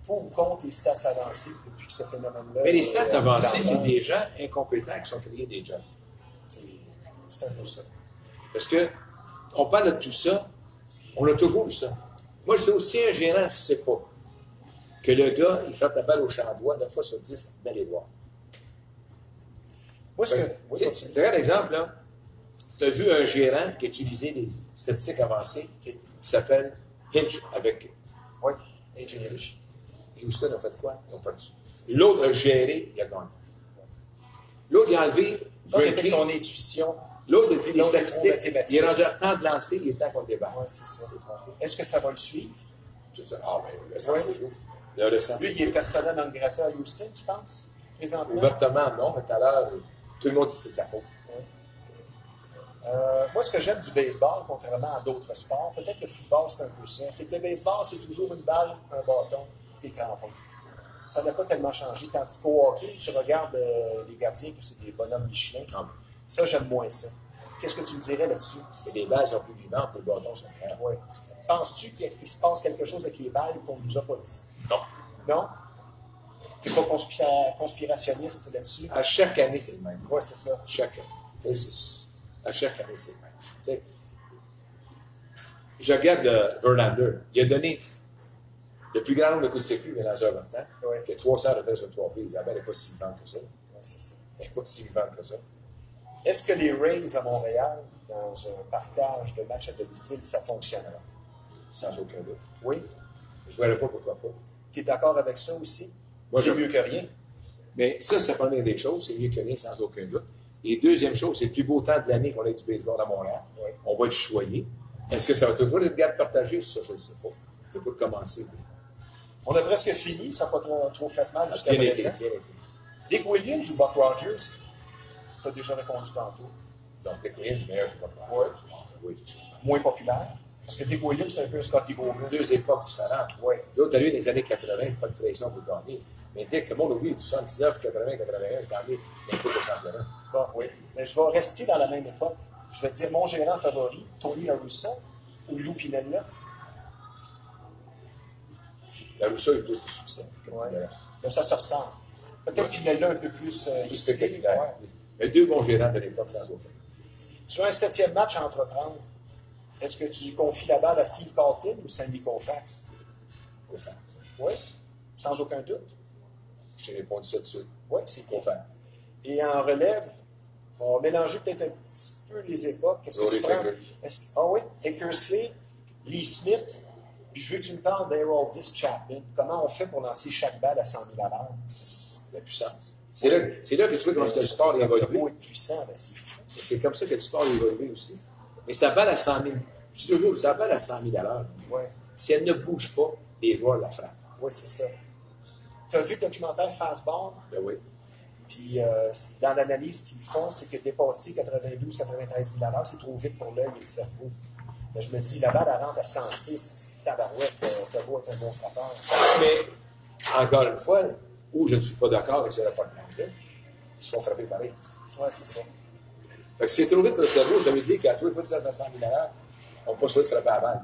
Pour ou contre les stats avancées depuis que ce phénomène-là? Mais les stats avancées, c'est dans- des gens incompétents qui sont créés des jobs. C'est un peu ça. Parce que on parle de tout ça, on a toujours eu ça. Moi, je dis aussi, un gérant ne sait pas que le gars, il frappe la balle au champ droit 9 fois sur 10, bel et voir. Moi, ce que... Tu Oui, sais, continue. tu regardes l'exemple, là. Tu as vu un gérant qui a utilisé des statistiques avancées qui s'appelle Hinch avec Oui, AJ Hinch. Houston a fait quoi? Ils ont perdu. L'autre a géré, il a gagné. L'autre, il a enlevé Donc, avec Greinke. son intuition. L'autre a dit les L'autre est trop statistiques. mathématique. Il est rendu à temps de lancer, il est temps qu'on débarque. Oui, c'est ça. Est-ce que ça va le suivre? Tout ça. Ah, ben, le sens, Ouais. c'est jour. Le sens, Lui, c'est il est jour. persona non grata à Houston, tu penses? Présentement? Ouvertement, non, mais tout à l'heure, tout le monde dit que c'est sa faute. Moi, ce que j'aime du baseball, contrairement à d'autres sports, peut-être le football, c'est un peu ça, c'est que le baseball, c'est toujours une balle, un bâton, t'es crampon. Ça n'a pas tellement changé. Tandis qu'au hockey, tu regardes les gardiens, puis c'est des bonhommes Michelin. Ah. Ça, j'aime moins ça. Qu'est-ce que tu me dirais là-dessus? Et les balles sont plus vivantes, les bâtons sont grands. Ouais. Penses-tu qu'il se passe quelque chose avec les balles qu'on ne nous a pas dit? Non. Non? Tu n'es pas conspirationniste là-dessus? À chaque année, c'est le même. Oui, c'est ça. Chaque année. À chaque année, c'est le même. T'sais, je regarde Verlander. Il a donné le plus grand nombre de coups de circuit dans un 20 ans. Ouais. Il y a 300 retraits sur 3 prises. La balle n'est pas si vivante que ça. Ouais, c'est ça. Elle n'est pas si vivante que ça. Est-ce que les Rays à Montréal, dans un partage de matchs à domicile, ça fonctionnera? Sans aucun doute. Oui. Je ne verrais pas pourquoi pas. Tu es d'accord avec ça aussi? Moi, C'est je- mieux que rien. Mais ça première des choses, c'est mieux que rien, sans aucun doute. Et deuxième chose, c'est le plus beau temps de l'année qu'on ait du baseball à Montréal. Oui. On va être choyé. Est-ce que ça va toujours être garde partagée? Ça, je ne sais pas. Je ne peux pas commencer. On a presque fini, ça n'a pas trop fait mal jusqu'à Bien été, présent. bien été. Dick Williams ou Buck Rogers? Tu as déjà répondu tantôt. Donc, Dick Williams est meilleur que Buck Ouais. Rogers. Oui, c'est ça. Moins populaire. Parce que Dick Williams, c'est un peu un Scotty Bowman. Deux époques différentes. Oui. L'autre, tu as eu les années 80, pas de pression pour gagner. Mais Dick, le monde oublie, du 79, 80, 81, gagné les courses de championnat. Bon, oui. Mais je vais rester dans la même époque. Je vais te dire mon gérant favori, Tony La Russa ou Lou Pinella. La Rousseau a eu plus de succès. Ouais. Là, ça se ressemble. Peut-être Pinella un peu plus Plus excité. spectaculaire. Ouais. Mais deux bons gérants de l'époque, sans aucun. Tu as un 7e match à entreprendre. Est-ce que tu confies la balle à Steve Carlton ou Sandy Koufax? Koufax. Oui, sans aucun doute. J'ai répondu ça tout de suite. Oui, c'est bien. Koufax. Et en relève, on va mélanger peut-être un petit peu les époques. Qu'est-ce que Rory tu prends? Federer. Ah oui, Eckersley, Lee Smith, puis je veux que tu me parles d'Haroldis Chapman. Comment on fait pour lancer chaque balle à 100 000 à l'heure? La puissance. C'est là que tu vois comment le sport est T'as évolué. beau être puissant, là, c'est fou. C'est comme ça que le sport est évolué aussi. Mais ça balle à 100 000. Je dis toujours, ça balle à 100 000 à l'heure. Oui, Si elle ne bouge pas, les joueurs la frappent. ouais, c'est ça. Tu as vu le documentaire Fastball? Ben oui. Puis dans l'analyse qu'ils font, c'est que dépasser 92-93 000 à l'heure, c'est trop vite pour l'œil et le cerveau. Mais je me dis, la balle, elle rentre à 106. Tabarouette, t'as beau être un bon frappeur. Mais, encore une fois, où je ne suis pas d'accord avec ce reportage-là, ils se font frapper pareil. Ouais, c'est ça. Fait que si c'est trop vite pour le cerveau, ça veut dire qu'à toi, il faut que tu fasses à 100 000 à l'heure, on ne peut pas se frapper à la balle.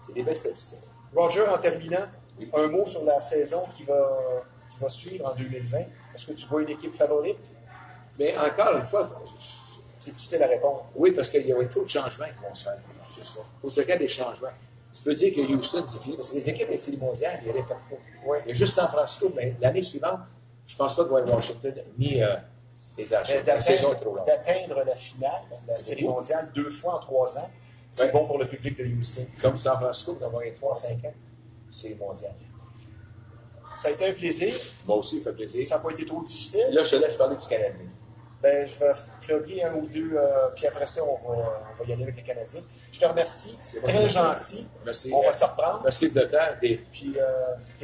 C'est des belles statistiques. Roger, en terminant, Oui. un mot sur la saison qui va suivre en 2020. Est-ce que tu vois une équipe favorite? Mais encore une fois, C'est difficile à répondre. oui, parce qu'il y a trop de changements qui vont se faire. C'est ça. Il faut que tu regardes des changements. Tu peux dire que Houston, c'est fini, parce que les équipes des séries mondiales, ils ne répètent pas. Oui. Il y a juste San Francisco, mais l'année suivante, je ne pense pas qu'il va y avoir Washington ni les Archers. Mais La saison est trop longue. d'atteindre la finale, la C'est série beaucoup. mondiale, 2 fois en 3 ans, c'est Ouais. bon pour le public de Houston. Comme San Francisco, qui a gagné 3 à 5 ans, c'est mondial. Ça a été un plaisir. Moi aussi, ça fait plaisir. Ça n'a pas été trop difficile. Là, je te laisse parler du Canadien. Ben, je vais plugger un ou deux, puis après ça, on va y aller avec les Canadiens. Je te remercie. C'est bon. Très gentil. Merci. On va se reprendre. Merci de temps. Puis, Tu t'es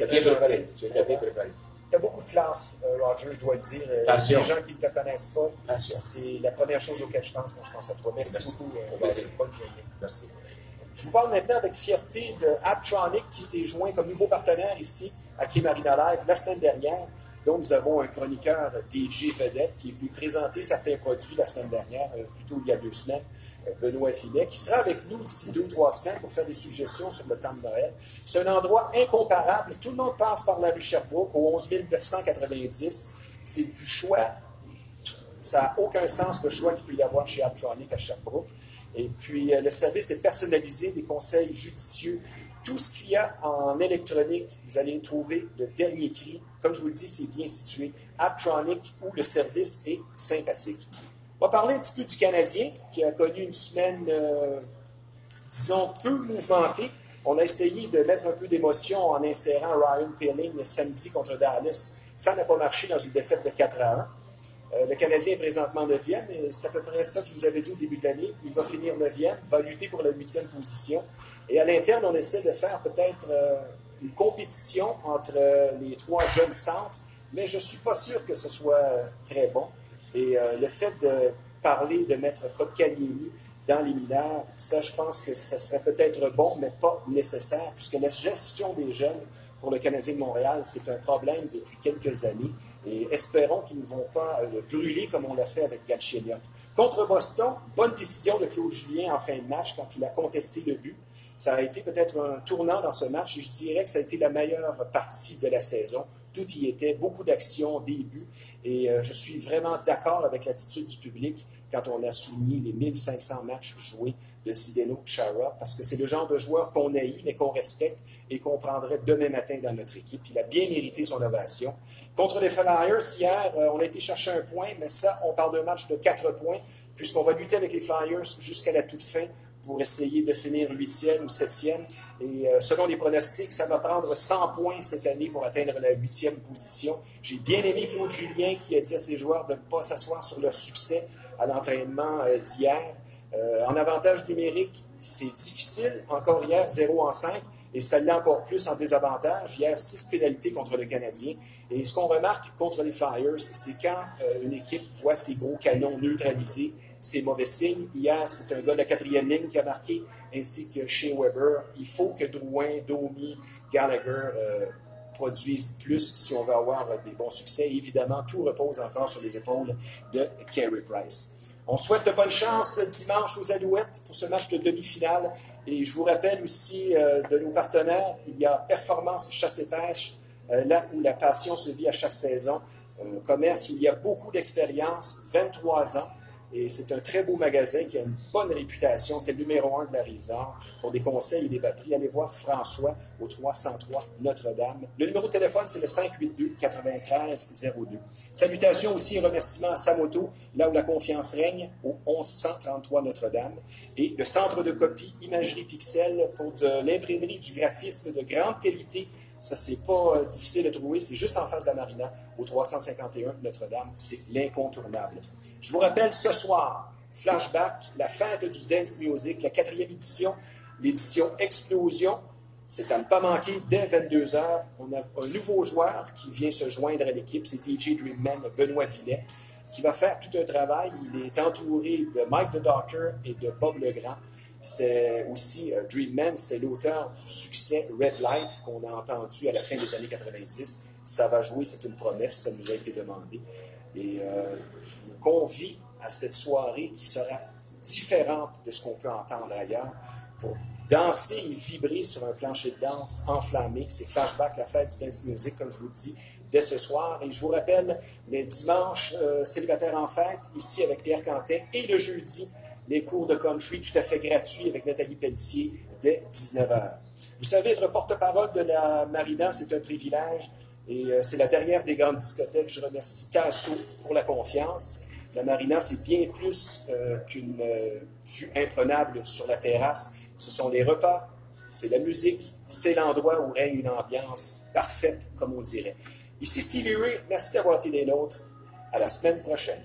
as très bien préparé. gentil. Tu as bien préparé. Tu as beaucoup de classe, Roger, je dois le dire. Passion. Les gens qui ne te connaissent pas, Passion. c'est la première chose auquel je pense quand je pense à toi. Merci Merci. beaucoup, Au Roger. plaisir. Bonne journée. Merci. Je vous parle maintenant avec fierté de Apptronic qui s'est joint comme nouveau partenaire ici à Quai Marina Live la semaine dernière. Donc, nous avons un chroniqueur DJ vedette qui est venu présenter certains produits la semaine dernière, plutôt il y a 2 semaines, Benoît Finet, qui sera avec nous d'ici 2 ou 3 semaines pour faire des suggestions sur le temps de Noël. C'est un endroit incomparable. Tout le monde passe par la rue Sherbrooke au 11 990. C'est du choix. Ça n'a aucun sens le choix qu'il peut y avoir chez Apptronic à Sherbrooke. Et puis, le service est personnalisé, des conseils judicieux. Tout ce qu'il y a en électronique, vous allez trouver le dernier cri. Comme je vous le dis, c'est bien situé. Apptronic, où le service est sympathique. On va parler un petit peu du Canadien, qui a connu une semaine, disons, peu mouvementée. On a essayé de mettre un peu d'émotion en insérant Ryan Poehling samedi contre Dallas. Ça n'a pas marché dans une défaite de 4-1. Le Canadien est présentement 9e, et c'est à peu près ça que je vous avais dit au début de l'année. Il va finir 9e, va lutter pour la 8e position. Et à l'interne, on essaie de faire peut-être une compétition entre les 3 jeunes centres, mais je ne suis pas sûr que ce soit très bon. Et le fait de parler de mettre Kotkaniemi dans les mineurs. Ça, je pense que ça serait peut-être bon, mais pas nécessaire, puisque la gestion des jeunes pour le Canadien de Montréal, c'est un problème depuis quelques années. Et espérons qu'ils ne vont pas le brûler comme on l'a fait avec Galchenyuk. Contre Boston, bonne décision de Claude Julien en fin de match quand il a contesté le but. Ça a été peut-être un tournant dans ce match et je dirais que ça a été la meilleure partie de la saison. Tout y était, beaucoup d'actions, des buts. Et je suis vraiment d'accord avec l'attitude du public quand on a souligné les 1500 matchs joués de Zdeno Chara, parce que c'est le genre de joueur qu'on haït, mais qu'on respecte et qu'on prendrait demain matin dans notre équipe. Il a bien mérité son ovation. Contre les Flyers, hier, on a été chercher un point, mais ça, on parle d'un match de 4 points, puisqu'on va lutter avec les Flyers jusqu'à la toute fin pour essayer de finir 8e ou 7e. Et selon les pronostics, ça va prendre 100 points cette année pour atteindre la 8e position. J'ai bien aimé Claude Julien qui a dit à ses joueurs de ne pas s'asseoir sur leur succès à l'entraînement d'hier. En avantage numérique, c'est difficile. Encore hier, 0-5. Et ça l'est encore plus en désavantage. Hier, 6 pénalités contre le Canadien. Et ce qu'on remarque contre les Flyers, c'est quand une équipe voit ses gros canons neutralisés, c'est mauvais signe. Hier, c'est un gars de la 4e ligne qui a marqué, ainsi que Shea Weber. Il faut que Drouin, Domi, Gallagher produisent plus si on veut avoir des bons succès. Et évidemment, tout repose encore sur les épaules de Carey Price. On souhaite de bonne chance dimanche aux Alouettes pour ce match de demi-finale. Et je vous rappelle aussi de nos partenaires, il y a Performance Chasse et Pêche, là où la passion se vit à chaque saison. Un commerce où il y a beaucoup d'expérience, 23 ans. Et c'est un très beau magasin qui a une bonne réputation. C'est le numéro 1 de la Rive-Nord. Pour des conseils et des bas prix, allez voir François au 303 Notre-Dame. Le numéro de téléphone, c'est le 582-9302. Salutations aussi et remerciements à Samoto, là où la confiance règne, au 1133 Notre-Dame. Et le centre de copie Imagerie Pixel pour de l'imprimerie, du graphisme de grande qualité. Ça, c'est pas difficile à trouver. C'est juste en face de la Marina, au 351 Notre-Dame. C'est l'incontournable. Je vous rappelle ce soir, Flashback, la fête du dance music, la 4e édition, l'édition Explosion. C'est à ne pas manquer dès 22h. On a un nouveau joueur qui vient se joindre à l'équipe, c'est DJ Dreamman, Benoît Villet, qui va faire tout un travail. Il est entouré de Mike the Doctor et de Bob Legrand. C'est aussi Dreamman, c'est l'auteur du succès Red Light qu'on a entendu à la fin des années 90. Ça va jouer, c'est une promesse, ça nous a été demandé. Et je vous convie à cette soirée qui sera différente de ce qu'on peut entendre ailleurs pour danser et vibrer sur un plancher de danse enflammé. C'est Flashback, la fête du dance music, comme je vous le dis, dès ce soir. Et je vous rappelle, les dimanches, célibataires en fête, ici avec Pierre Quentin, et le jeudi, les cours de country tout à fait gratuits avec Nathalie Pelletier dès 19h. Vous savez, être porte-parole de la Marina, c'est un privilège. Et c'est la dernière des grandes discothèques. Je remercie Tasso pour la confiance. La Marina, c'est bien plus qu'une vue imprenable sur la terrasse. Ce sont les repas, c'est la musique, c'est l'endroit où règne une ambiance parfaite, comme on dirait. Ici Stevie Ray, merci d'avoir été des nôtres. À la semaine prochaine.